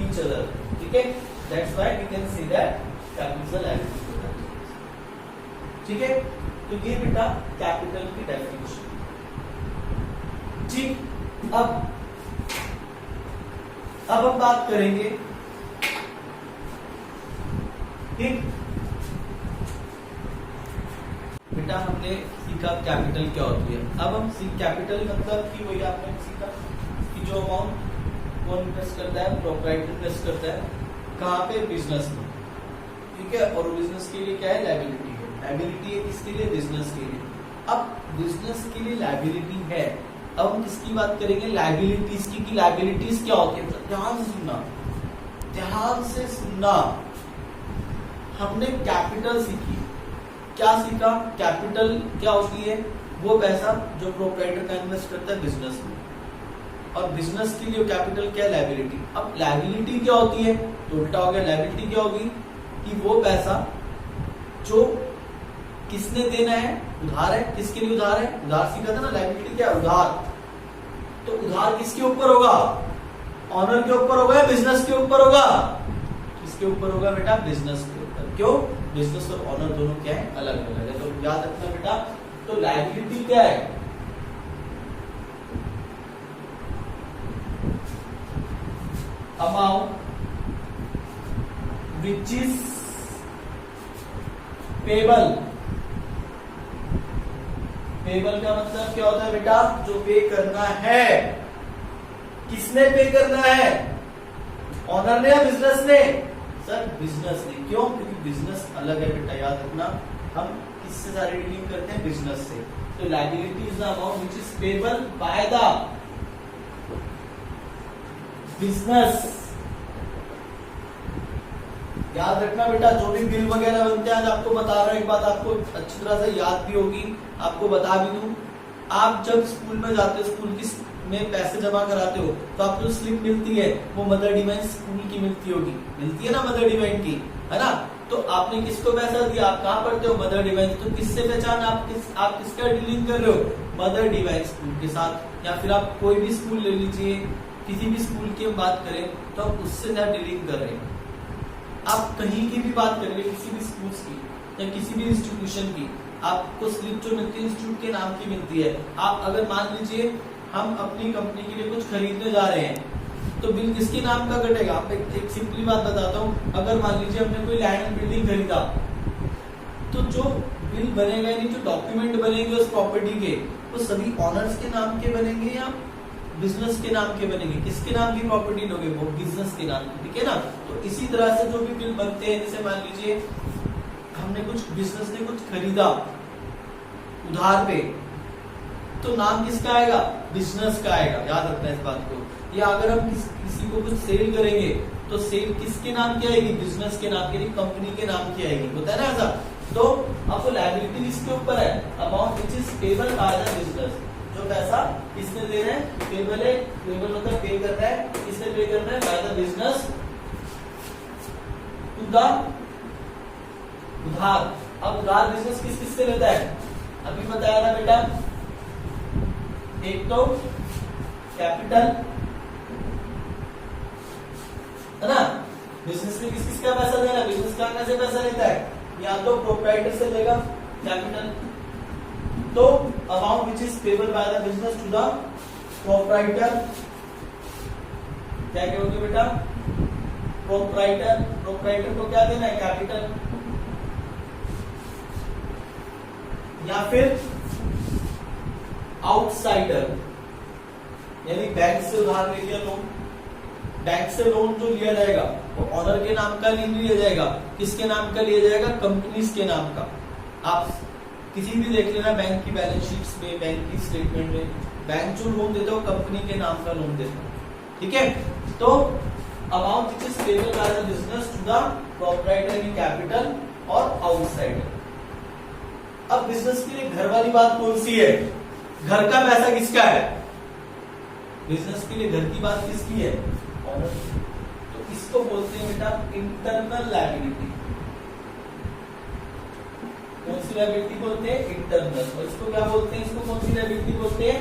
each other. ठीक है, that's why we can say that capital liability. ठीक है, तो ये बेटा कैपिटल की डेफिनेशन। ठीक, अब हम बात करेंगे। ठीक बेटा, हमने सीखा कैपिटल क्या होती है। अब हम कैपिटल मतलब कि वही आपने सीखा कि जो अमाउंट कौन इन्वेस्ट करता है? प्रोप्राइटर इन्वेस्ट करता है। कहाँ पे? बिजनेस में। ठीक है, और बिजनेस के लिए क्या है? लायबिलिटी है। लायबिलिटी है किसके लिए? बिजनेस के लिए। अब बिजनेस के लिए लायबिलिटी है। अब हम किसकी बात करेंगे? लायबिलिटीज की। कि लायबिलिटीज क्या होती है? ध्यान से सुनना, ध्यान से सुनना। हमने कैपिटल सीखी। क्या सीखा? कैपिटल क्या होती है? वो पैसा जो प्रोप्राइटर का इन्वेस्ट करता है बिजनेस में, और बिजनेस के लिए कैपिटल क्या है? लायबिलिटी। अब लायबिलिटी क्या होती है? तो उल्टा हो गया। लायबिलिटी क्या होगी? कि वो पैसा जो किसने देना है? उधार है। किसके लिए उधार है? उधार सीखा था ना। लायबिलिटी क्या है? उधार। तो उधार किसके ऊपर होगा? ऑनर के ऊपर होगा या बिजनेस के ऊपर होगा? किसके ऊपर होगा बेटा? बिजनेस के ऊपर। क्यों? बिजनेस और ऑनर दोनों क्या है? अलग अलग है। तो याद रखना बेटा, तो लायबिलिटी क्या है? Amount which is payable. Payable का मतलब क्या होता है बेटा? जो पे करना है। किसने पे करना है? ऑनर ने या बिजनेस ने? सर बिजनेस ने। क्यों? क्योंकि बिजनेस अलग है बेटा, याद रखना। हम किससे सारी डीलिंग करते हैं? बिजनेस से। तो liability is the amount which is payable by the business. याद रखना बेटा, जो भी बिल वगैरह बनते हैं, आज आपको बता रहा हूं एक बात, आपको अच्छी तरह से याद भी होगी, आपको बता भी दूं। आप जब स्कूल में जाते हो, स्कूल की में पैसे जमा कराते हो, तो आपको जो स्लिप मिलती है वो मदर डिवाइन स्कूल की मिलती होगी। मिलती है ना मदर डिवाइन की, है ना? तो आपने किसको पैसा दिया? आप कहाँ पढ़ते हो? Mother divine. तो किससे पहचान? आप किसका डीलिंग कर रहे हो? मदर डिवाइन स्कूल के साथ। या फिर आप कोई भी स्कूल ले लीजिए, किसी भी स्कूल की हम बात करें तो आप उससे ज्यादा डीलिंग कर रहे हैं। आप कहीं की भी बात करेंगे, किसी भी स्कूल की या किसी भी इंस्टीट्यूशन की, आपको स्लिप जो मिलती है इंस्टीट्यूट के नाम की मिलती है। आप अगर मान लीजिए हम अपनी कंपनी के लिए कुछ खरीदने जा रहे हैं, तो बिल किसके नाम का कटेगा? आप एक सिंपली बात बताता हूँ। अगर मान लीजिए हमने कोई लैंड एंड बिल्डिंग खरीदा, तो जो बिल बनेगा, यानी जो डॉक्यूमेंट बनेंगे उस प्रॉपर्टी के, वो सभी ऑनर्स के नाम के बनेंगे या बिजनेस के नाम के बनेंगे। किसके नाम की प्रॉपर्टी लोगे? वो बिजनेस के नाम की, ठीक है ना। तो इसी तरह से जो भी बिल बनते हैं, जैसे मान लीजिए हमने कुछ, बिजनेस ने कुछ खरीदा उधार पे, तो नाम किसका आएगा? बिजनेस का आएगा, याद रखना इस बात को। या अगर हम किसी को कुछ सेल करेंगे तो सेल किसके नाम की आएगी? बिजनेस के नाम की, कंपनी के नाम की आएगी, होता है ना ऐसा। तो आपको लायबिलिटी इसके ऊपर है, amount which is payable by the business, जो पैसा किसने दे रहे हैं? पेबल है, पेबल मतलब पे कर रहा है, किसने पे कर रहा है? By the business to the उधार। अब उधार बिजनेस किस किस से लेता है? अभी बताया था बेटा, एक तो कैपिटल है ना, बिजनेस में किस किस का पैसा देना है? बिजनेस कहां से पैसा लेता है? या तो प्रोप्राइटर से लेगा कैपिटल, तो amount which is payable by the business to the proprietor, क्या कहोगे बेटा? प्रोप्राइटर, प्रोप्राइटर को क्या देना है? कैपिटल। या फिर आउटसाइडर, यानी बैंक से उधार ले लिया लोन, बैंक से लोन जो लिया जाएगा वो ऑनर के नाम का नहीं लिया जाएगा, किसके नाम का लिया जाएगा? कंपनीज के नाम का। आप किसी भी देख लेना बैंक की बैलेंस शीट्स में, बैंक की स्टेटमेंट में, बैंक जो लोन देता है वो कंपनी के नाम का लोन देता है, ठीक है। तो amount which is payable by the business to the proprietor in capital और आउटसाइडर। अब बिजनेस के लिए घर वाली बात कौन सी है? घर का पैसा किसका है? बिजनेस के लिए घर की बात किसकी है? ऑनर। तो इसको बोलते हैं बेटा इंटरनल लायबिलिटी। कौन सी लायबिलिटी बोलते हैं? इंटरनल। और इसको क्या बोलते हैं? इसको कौन सी लायबिलिटी बोलते हैं?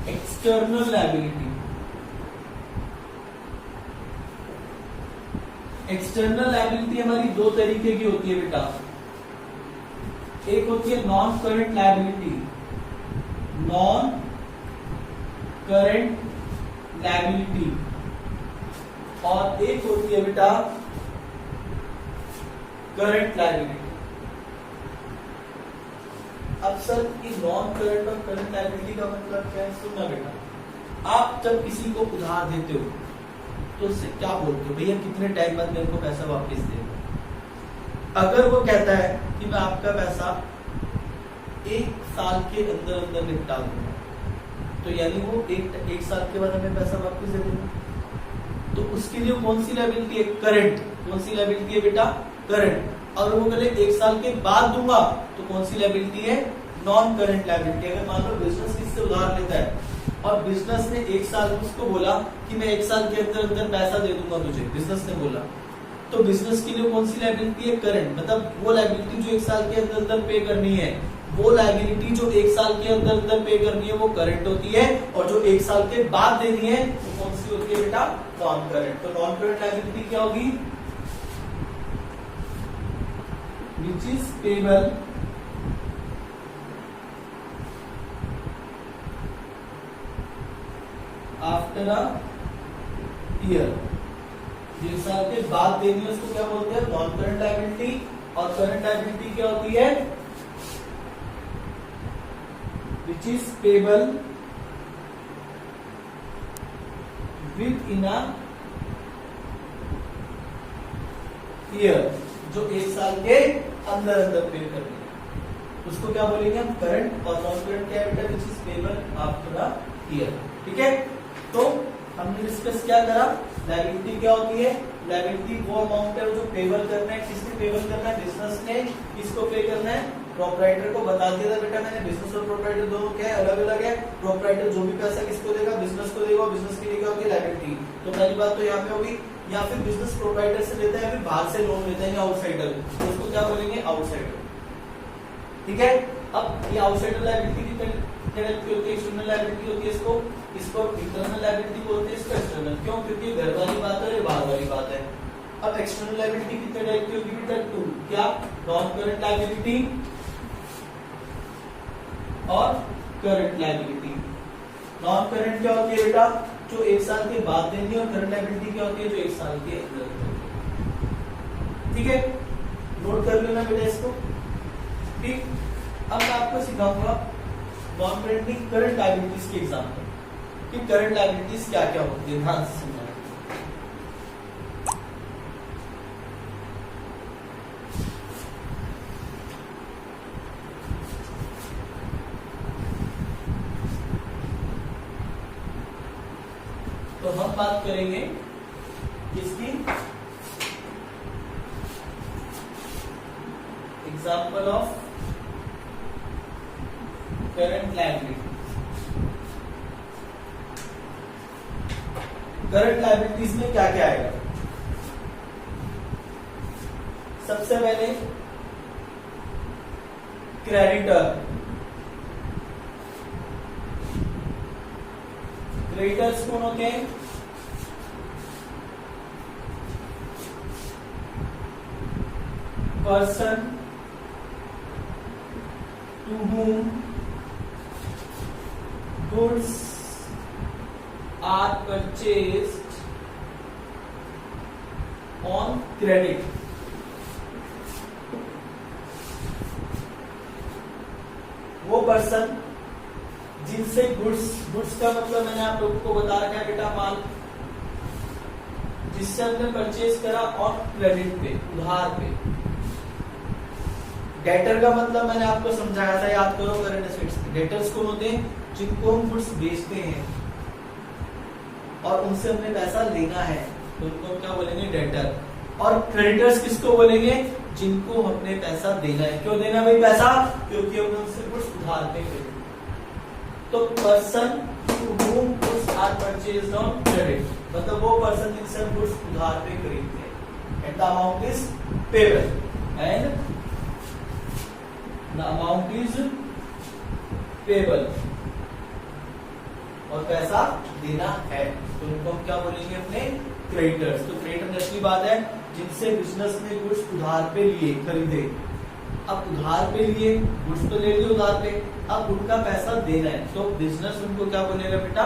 External liability. एक्सटर्नल लायबिलिटी हमारी दो तरीके की होती है बेटा, एक होती है non current liability, non current liability, और एक होती है बेटा करंट लायबिलिटी। अब सर ये नॉन करंट और करंट लायबिलिटी का मतलब क्या है? सुनना बेटा, आप जब किसी को उधार देते हो तो उससे क्या बोलते हो? भैया कितने टाइम बाद मेरे को पैसा वापस दे। अगर वो कहता है कि मैं आपका पैसा 1 साल के अंदर अंदर निपटा दूंगा, तो यानी वो एक साल के बाद हमें पैसा वापस दे देगा। तो उसके लिए कौन सी लायबिलिटी है? करंट। कौन सी लायबिलिटी है बेटा? करंट। और वो बोले 1 साल के बाद दूंगा, तो कौन सी लायबिलिटी है? Non current liability. अगर मान लो बिजनेस किससे उधार लेता है और बिजनेस ने 1 साल में उसको बोला कि मैं 1 साल के अंदर अंदर पैसा दे दूंगा तुझे, बिजनेस ने बोला, तो बिजनेस के लिए कौन सी लायबिलिटी है? करंट। मतलब वो लायबिलिटी जो 1 साल के अंदर अंदर पे करनी है, वो लायबिलिटी जो 1 साल के अंदर अंदर पे करनी है वो करंट होती है, और जो 1 साल के बाद देनी है वो कौन सी होती है बेटा? Non current. तो नॉन करंट लायबिलिटी क्या होगी? विच is payable after a year, 1 साल के बाद देनी है उसको क्या बोलते हैं? Non current liability. और करंट लायबिलिटी क्या होती है? विच is payable with in a year, जो 1 साल के अंदर अंदर पे करनी है उसको क्या बोलेंगे हम? करंट। और नॉन करंट क्या है बेटा? विच is payable after a year, ठीक है। तो हमने डिस्कस क्या करा? लायबिलिटी क्या होती है? लायबिलिटी वो अमाउंट है जो पेबल करना है। किसने पेबल करना है? बिजनेस ने। किसको पे करना है? प्रोप्राइटर को। बता दिया था बेटा मैंने, बिजनेस और प्रोप्राइटर दोनों क्या है? अलग अलग है। प्रोप्राइटर जो भी पैसा किसको देगा? बिजनेस को देगा। बिजनेस के लिए क्या होती है? लायबिलिटी। तो पहली बात तो यहाँ पे होगी। या फिर बिजनेस प्रोप्राइटर से लेता है, फिर बाहर से लोन लेता है, आउटसाइडर, तो उसको क्या बोलेंगे? आउटसाइडर, ठीक है। अब ये आउटसाइडर लायबिलिटी की तरह होती है, एक्सटर्नल लायबिलिटी होती है। इसको इंटरनल लायबिलिटी बोलते हैं, इसको एक्सटर्नल। क्यों? क्योंकि घर वाली बात है, बाहर वाली बात है। अब एक्सटर्नल लायबिलिटी कितने टाइप की होगी बेटा? 2। क्या? नॉन करंट लायबिलिटी और करंट लायबिलिटी। नॉन करंट क्या होती है बेटा? जो 1 साल के बाद देनी है। और करंट लायबिलिटी क्या होती है? जो 1 साल के अंदर, ठीक है। नोट कर लेना बेटा इसको, ठीक। अब मैं आपको सिखाऊंगा नॉन करंट की करंट लायबिलिटीज के एग्जांपल। कि करंट लायबिलिटीज क्या क्या होती है, ध्यान से समझना। तो हम बात करेंगे किसकी, example of current liability. Current liabilities में क्या क्या आएगा? सबसे पहले क्रेडिटर। क्रेडिटर्स कौन होते हैं? Person to whom goods are purchased on credit। वो पर्सन जिनसे गुड्स का मतलब मैंने आप लोगों को बता रखा है बेटा, माल, जिससे हमने परचेज करा ऑन क्रेडिट पे, उधार पे। डेटर का मतलब मैंने आपको समझाया था, याद करो करंट एसेट्स। डेटर्स कौन होते हैं? जिनको हम गुड्स बेचते हैं और उनसे हमने पैसा लेना है, तो उनको हम क्या बोलेंगे? डेटर। और क्रेडिटर्स किसको बोलेंगे? जिनको हमने पैसा देना है। क्यों देना भाई पैसा? क्योंकि हमने उनसे गुड्स उधार पे खरीदे। तो person to whom goods are purchased on credit, मतलब वो पर्सन जिनसे हम गुड्स उधार पे खरीदते हैं। And the amount is payable, and the amount is payable, और पैसा देना है, तो उनको हम क्या बोलेंगे? अपने क्रेडिटर्स। तो क्रेडिटर असली बात है जिनसे बिजनेस में गुड्स उधार पे लिए, खरीदे। अब उधार पे लिए, गुड्स तो ले लिए उधार पे, अब उनका पैसा देना है, तो बिजनेस उनको क्या बोलेगा बेटा?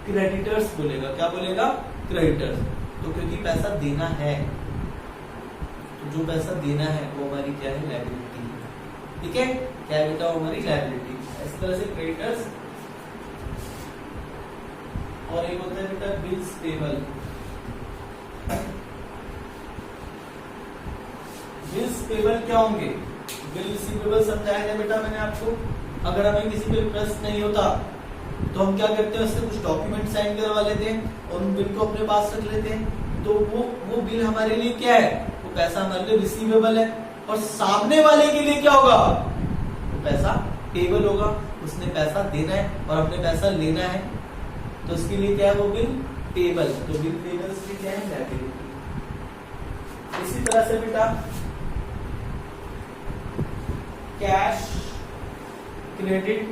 क्रेडिटर्स बोलेगा। क्या बोलेगा? क्रेडिटर्स। तो क्योंकि पैसा देना है, तो जो पैसा देना है वो हमारी क्या है? लायबिलिटी। ठीक है, क्या है बेटा? हमारी लायबिलिटी। इस तरह से क्रेडिटर्स। और एक होता है बेटा बिल्स पेबल। बिल्स पेबल क्या होंगे? बिल रिसीवेबल समझाया था बेटा मैंने आपको। अगर हमें किसी पे ट्रस्ट नहीं होता तो हम क्या करते हैं? उससे कुछ डॉक्यूमेंट साइन करवा लेते हैं और उन बिल को अपने पास रख लेते हैं। तो वो बिल हमारे लिए क्या है? वो पैसा हमारे लिए रिसीवेबल है। और सामने वाले के लिए क्या होगा? वो पैसा पेबल होगा। उसने पैसा देना है और अपने पैसा लेना है, तो उसके लिए क्या है? वो बिल पेबल। तो बिल पेबल से क्या है? लायबिलिटी। इसी तरह से बेटा cash credit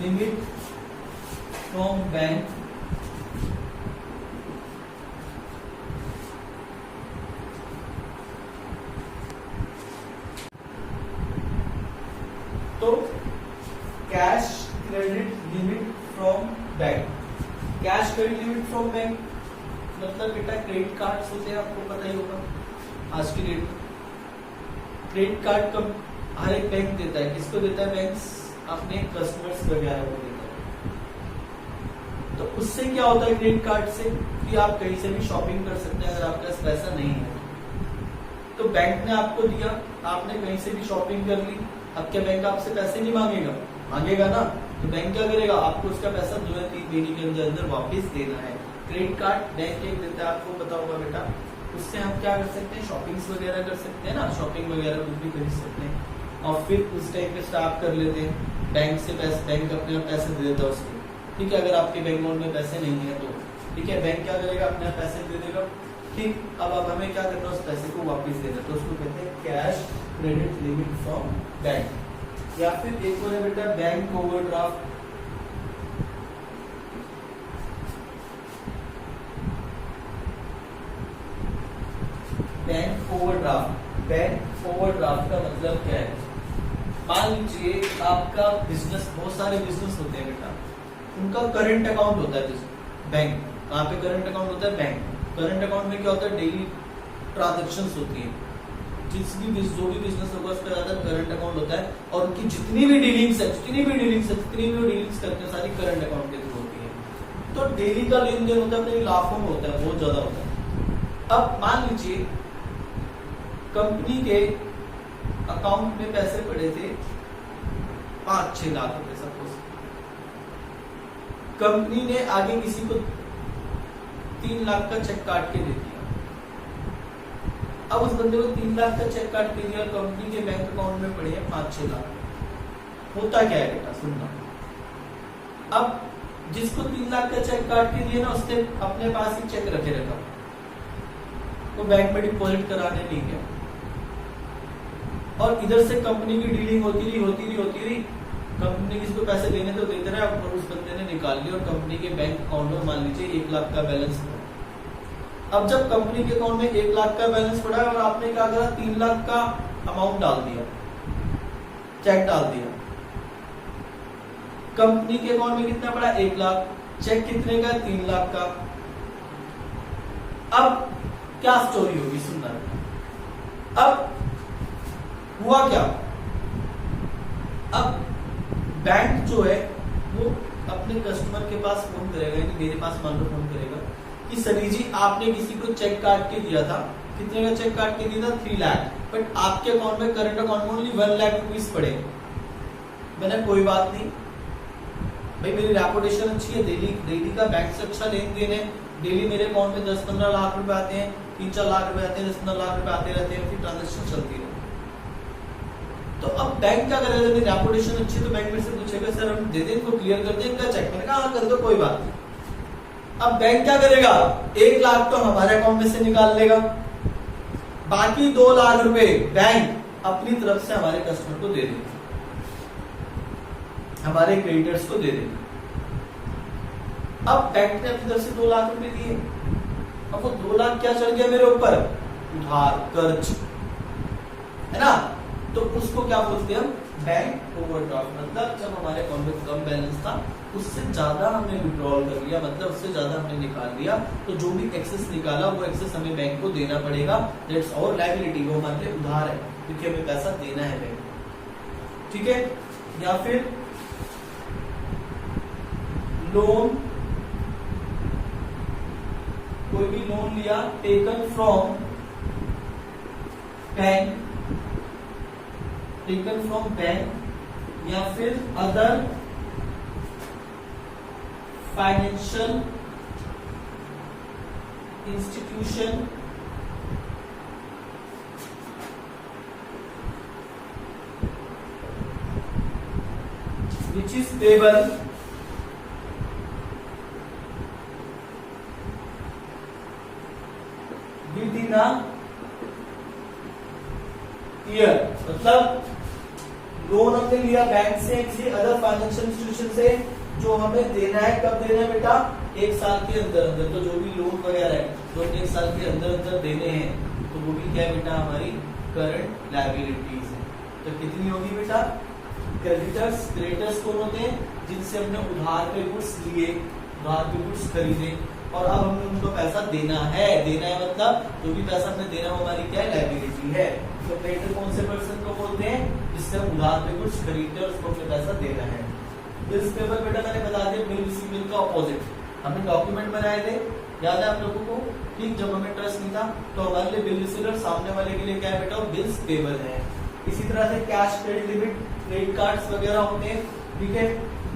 limit from bank, तो cash credit limit from bank. Cash credit limit from bank मतलब बेटा क्रेडिट कार्ड होते हैं, आपको पता ही होगा आज की डेट में। क्रेडिट कार्ड का हर एक बैंक देता है। किसको देता है? बैंक अपने कस्टमर्स वगैरह को देता है। तो उससे क्या होता है क्रेडिट कार्ड से? कि आप कहीं से भी शॉपिंग कर सकते हैं अगर आपके पास पैसा नहीं है। तो बैंक ने आपको दिया, आपने कहीं से भी शॉपिंग कर ली, अब क्या बैंक आपसे पैसे नहीं मांगेगा? मांगेगा ना। तो बैंक क्या करेगा? आपको उसका पैसा 2 या 3 महीने के अंदर वापस देना है। क्रेडिट कार्ड बैंक एक देता है, आपको पता होगा बेटा। उससे हम क्या कर सकते हैं? शॉपिंग्स वगैरह कर सकते हैं ना, शॉपिंग वगैरह कुछ भी खरीद सकते हैं। और फिर उस टाइप पे स्टार्ट कर लेते हैं। बैंक से पैसे, बैंक अपने आप पैसे दे देता है उसको। ठीक है, अगर आपके बैंक अकाउंट में पैसे नहीं है तो ठीक है, बैंक क्या करेगा? अपने आप पैसे दे देगा। ठीक, अब हमें क्या करना है? उस पैसे को वापस देना। तो उसको कहते हैं cash credit limit from bank. या फिर एक और है बेटा bank overdraft. Bank overdraft. Bank overdraft का मतलब क्या है? मान लीजिए आपका बिजनेस, बहुत सारे बिजनेस होते हैं बेटा, उनका करंट अकाउंट होता है बैंक। कहाँ पे करंट अकाउंट होता है? बैंक। करंट अकाउंट में क्या होता है? डेली ट्रांजेक्शंस होती है। जो भी बिजनेस होगा उसका ज्यादा करंट अकाउंट होता है, और उनकी जितनी भी डीलिंग्स करते हैं सारी करंट अकाउंट के थ्रू होती है। तो डेली का लेन देन होता है अपने लाखों में होता है, बहुत ज्यादा होता है। अब मान लीजिए कंपनी के अकाउंट में पैसे पड़े थे 5-6 लाख रुपए सपोज, कंपनी ने आगे किसी को 3 लाख का चेक काट के दे दिया। अब उस बंदे को 3 लाख का चेक काट के दिया और कंपनी के बैंक अकाउंट में पड़े हैं 5-6 लाख। होता क्या है बेटा, सुनना। अब जिसको 3 लाख का चेक काट के दिया ना, उसने अपने पास ही चेक रखे रखा, वो बैंक में डिपॉजिट कराने नहीं गया, और इधर से कंपनी की डीलिंग होती रही। कंपनी ने किसी को पैसे देने तो देते रहे, और उस बंदे ने निकाल लिया और कंपनी के बैंक अकाउंट में मान लीजिए 1 लाख का बैलेंस पड़ा। अब जब कंपनी के अकाउंट में 1 लाख का बैलेंस पड़ा और आपने क्या करा, 3 लाख का अमाउंट डाल दिया, चेक डाल दिया। कंपनी के अकाउंट में कितना पड़ा, 1 लाख, चेक कितने का, 3 लाख का। अब क्या स्टोरी होगी, सुनना। अब हुआ क्या, अब बैंक जो है वो अपने कस्टमर के पास फोन करेगा, यानी मेरे पास मान लो फोन करेगा कि सनी जी आपने किसी को चेक काट के दिया था, कितने का चेक काट के दिया था, 3 लाख, बट आपके अकाउंट में करंट अकाउंट में ओनली 1 लाख रुपीस पड़े। मैंने कोई बात नहीं भाई, मेरी रेपुटेशन अच्छी है, डेली का बैंक से अच्छा लेन देन है, डेली मेरे अकाउंट में 10-15 लाख रुपए आते हैं, 3-4 लाख रुपए आते हैं, 10-15 लाख रुपए आते रहते हैं, फिर ट्रांजेक्शन चलती है। तो अब बैंक क्या करेगा, मेरी रेपुटेशन अच्छी, तो बैंक मेरे से पूछेगा सर हम दे दें इनको, क्लियर कर दें इनका चेक। मैंने कहा हाँ कर दो, कोई बात नहीं। अब बैंक क्या करेगा, 1 लाख तो हमारे अकाउंट में से निकाल लेगा, बाकी 2 लाख रुपए बैंक अपनी तरफ से हमारे कस्टमर को दे देगा, हमारे क्रेडिटर्स को दे देगा। अब बैंक ने अपनी तरफ से 2 लाख रुपए दिए, अब वो 2 लाख क्या चढ़ गया मेरे ऊपर, उधार, कर्ज, है ना। तो उसको क्या बोलते हैं हम, बैंक ओवरड्राफ्ट। मतलब जब हमारे अकाउंट में कम बैलेंस था, उससे ज्यादा हमने विड्रॉल कर लिया, मतलब उससे ज्यादा हमने निकाल लिया, तो जो भी एक्सेस निकाला वो एक्सेस हमें बैंक को देना पड़ेगा। दैट्स आवर लायबिलिटी, वो हमारे उधार है, क्योंकि हमें पैसा देना है बैंक को, ठीक है। या फिर लोन, कोई भी लोन लिया, टेकन फ्रॉम बैंक, या फिर other financial institution which is payable within a year। मतलब लोन हमने लिया बैंक से, किसी अदर फाइनेंशियल इंस्टीट्यूशन से, जो हमें देना है, कब देना है बेटा, 1 साल के अंदर अंदर। तो जो भी लोन वगैरह है जो 1 साल के अंदर अंदर देने हैं, तो वो भी क्या है बेटा, हमारी करंट लायबिलिटीज है। तो कितनी होगी बेटा, क्रेडिटर्स, क्रेडिटर्स कौन होते हैं, जिनसे हमने उधार पे गुड्स लिए, उधार पे गुड्स खरीदे, और अब हमें उनको पैसा देना है। मतलब जो भी पैसा हमने देना वो हमारी क्या है, लायबिलिटी है। तो क्रेडिटर कौन से पर्सन को बोलते हैं, जिससे हम उधार पे कुछ खरीदते हैं और उसको अपने पैसा देना है। बिल्स पेपर बेटा मैंने बता दिया, बिल रिसीवेबल का ऑपोजिट। हमने डॉक्यूमेंट बनाए थे, याद है आप लोगों को, ठीक। जब हमें ट्रस्ट नहीं था तो हमारे लिए बिल रिसीवर, सामने वाले के लिए क्या है बेटा, बिल्स पेबल है। इसी तरह से cash credit limit, credit cards वगैरह होते हैं, ठीक है।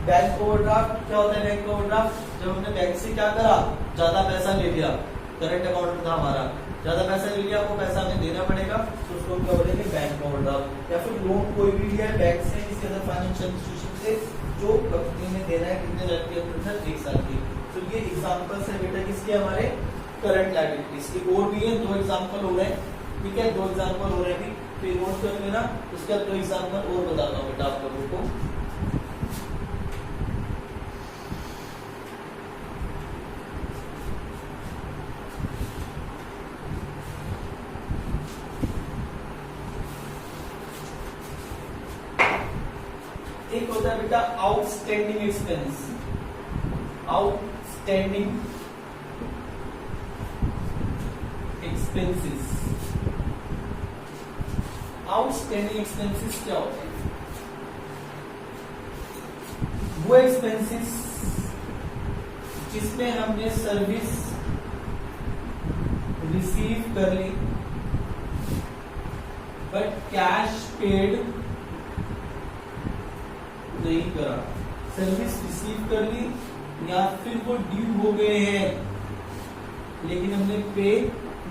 बैंक ओवरड्राफ्ट क्या होता है, बैंक ओवरड्राफ्ट जब हमने बैंक से क्या करा, ज्यादा पैसा ले लिया, करंट अकाउंट में था हमारा, ज्यादा पैसा ले लिया, वो पैसा हमें देना पड़ेगा, तो उसको क्या बोलेंगे, बैंक ओवरड्राफ्ट। या फिर लोन कोई भी लिया है बैंक से, किसी अदर फाइनेंशियल इंस्टीट्यूशन से, जो कंपनी ने देना है, कितने टाइम के अंदर, 1 साल की। तो ये एग्जांपल्स है बेटा किसके, हमारे करंट लायबिलिटीज के। और भी है, 2 एग्जांपल हो रहे हैं, ठीक है, 2 एग्जांपल हो रहे हैं, फिर नोट कर लेना। उसके बाद 2 एग्जांपल और बताता हूँ बेटा आप लोगों को। एक होता है बेटा outstanding expense, outstanding expenses. Outstanding expenses क्या होते हैं, वो एक्सपेंसेस जिसमें हमने सर्विस रिसीव कर ली बट कैश पेड नहीं करा, सर्विस रिसीव कर ली या फिर वो ड्यू हो गए हैं लेकिन हमने पे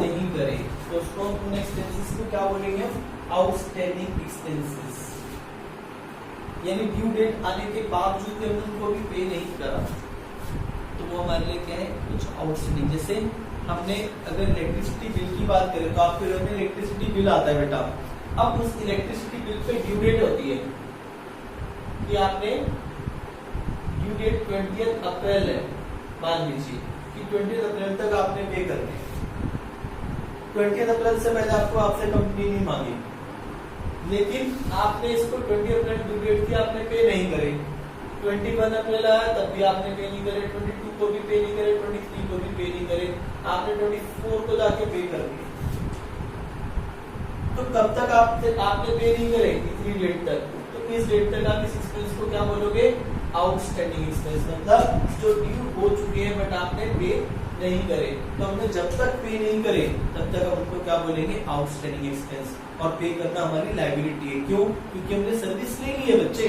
नहीं करे, तो उसको उन एक्सपेंसेस को क्या बोलेंगे? Outstanding expenses. यानी ड्यू डेट आने के बावजूद हमने उनको भी पे नहीं करा, तो वो हमारे लिए क्या है? कुछ आउटस्टैंडिंग। जैसे हमने अगर इलेक्ट्रिसिटी बिल की बात करें तो आपके घर में इलेक्ट्रिसिटी बिल आता है बेटा, अब उस इलेक्ट्रिसिटी बिल पे ड्यू डेट होती है कि आपने ड्यू डेट 20 अप्रैल है, मान लीजिए कि 20 अप्रैल तक आपने पे करने, 20 अप्रैल से पहले आपको आपसे कंपनी नहीं मांगी, लेकिन आपने इसको 20 अप्रैल ड्यू डेट थी, आपने पे नहीं करे, 21 अप्रैल आया तब भी आपने पे नहीं करे, 22 को भी पे नहीं करे, 23 को भी पे नहीं करे, आपने 24 को जाके पे कर दिया। तो कब तक आपने पे नहीं करे? इतनी डेट तक। तो इस डेट तक आप इस एक्सपेंस को क्या बोलोगे? आउटस्टैंडिंग एक्सपेंस, मतलब जो ड्यू हो चुके हैं बट आपने पे नहीं करे। तो हमने जब तक पे नहीं करे तब तक हम उनको क्या बोलेंगे? Outstanding expense. और पे करना हमारी लायबिलिटी है। क्यों? क्योंकि हमने सर्विस ले ली है बच्चे।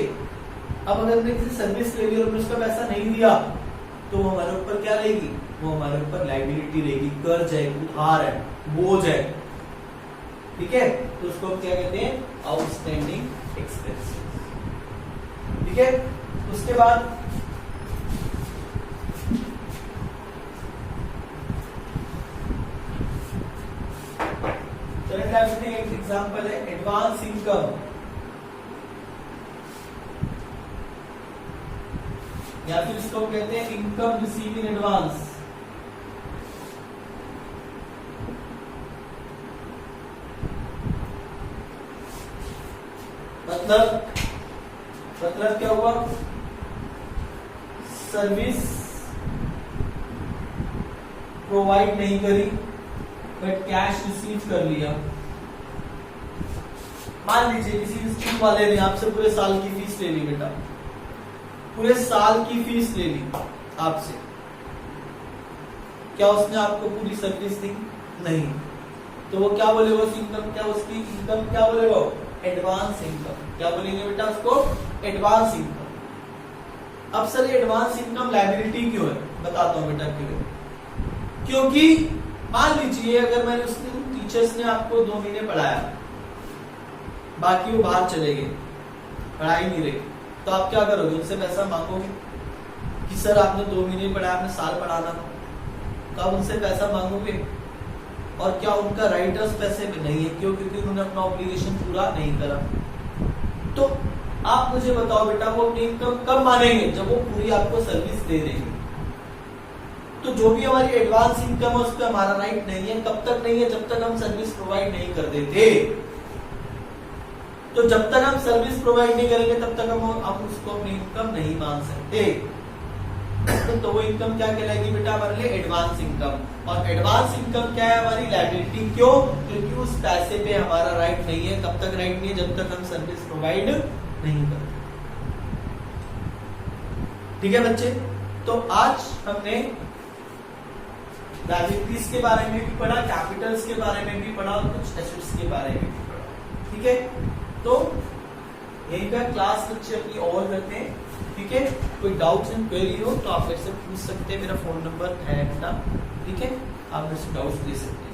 अब अगर हमने किसी सर्विस ले ली और हमने उसका पैसा नहीं दिया तो वो हमारे ऊपर क्या रहेगी? वो हमारे ऊपर लायबिलिटी रहेगी, कर्ज है, उधार है, बोझ है। ठीक है, तो उसको हम क्या कहते हैं? Outstanding expense. ठीक है, उसके बाद एक एग्जांपल है एडवांस इनकम, या फिर इसको कहते हैं इनकम रिसीव इन एडवांस। मतलब क्या हुआ? सर्विस प्रोवाइड नहीं करी बट कैश रिसीव कर लिया। मान लीजिए किसी स्कूल वाले ने आपसे पूरे साल की फीस ले ली बेटा, पूरे साल की फीस ले ली आपसे, क्या उसने आपको पूरी सर्विस दी? नहीं। तो वो क्या बोलेगा? उस इनकम क्या, उसकी इनकम क्या बोलेगा? Advance income. क्या बोलेंगे बेटा उसको? Advance income. अब सर ये एडवांस इनकम लायबिलिटी क्यों है? बताता हूं बेटा क्यों। क्योंकि मान लीजिए अगर मैंने उसने टीचर्स ने आपको 2 महीने पढ़ाया, बाकी वो बाहर चले गए, पढ़ाई नहीं रही, तो आप क्या करोगे? उनसे पैसा मांगोगे कि सर आपने 2 महीने पढ़ाया, आपने साल पढ़ाना था, तो आप उनसे पैसा मांगोगे। और क्या उनका राइट उस पैसे पे नहीं है? क्यों? क्योंकि उन्होंने अपना ऑब्लिगेशन पूरा नहीं करा। तो आप मुझे बताओ बेटा, वो अपनी इनकम कब मानेंगे? जब वो पूरी आपको सर्विस दे देंगे। तो जो भी हमारी एडवांस इनकम है उस पर हमारा राइट नहीं है। कब तक नहीं है? जब तक हम सर्विस प्रोवाइड नहीं कर देते। तो जब तक हम सर्विस प्रोवाइड नहीं करेंगे तब तक हम उसको अपनी इनकम नहीं मान सकते। तो वो इनकम क्या कहलाएगी बेटा? हमारे लिए एडवांस इनकम। और एडवांस इनकम क्या है? हमारी लायबिलिटी। क्यों? क्योंकि उस पैसे पे हमारा राइट नहीं है। कब तक राइट नहीं है? जब तक हम सर्विस प्रोवाइड नहीं करते। ठीक है बच्चे, तो आज हमने लायबिलिटीज के बारे में भी पढ़ा, कैपिटल्स के बारे में भी पढ़ा और कुछ एसेट्स के बारे में भी पढ़ा। ठीक है, तो यही का क्लास बच्चे अपनी और करते हैं। ठीक है, कोई डाउट्स एंड क्वेरी हो तो आप मेरे से पूछ सकते हैं, मेरा फोन नंबर है बेटा। ठीक है, आप मेरे से डाउट्स दे सकते हैं।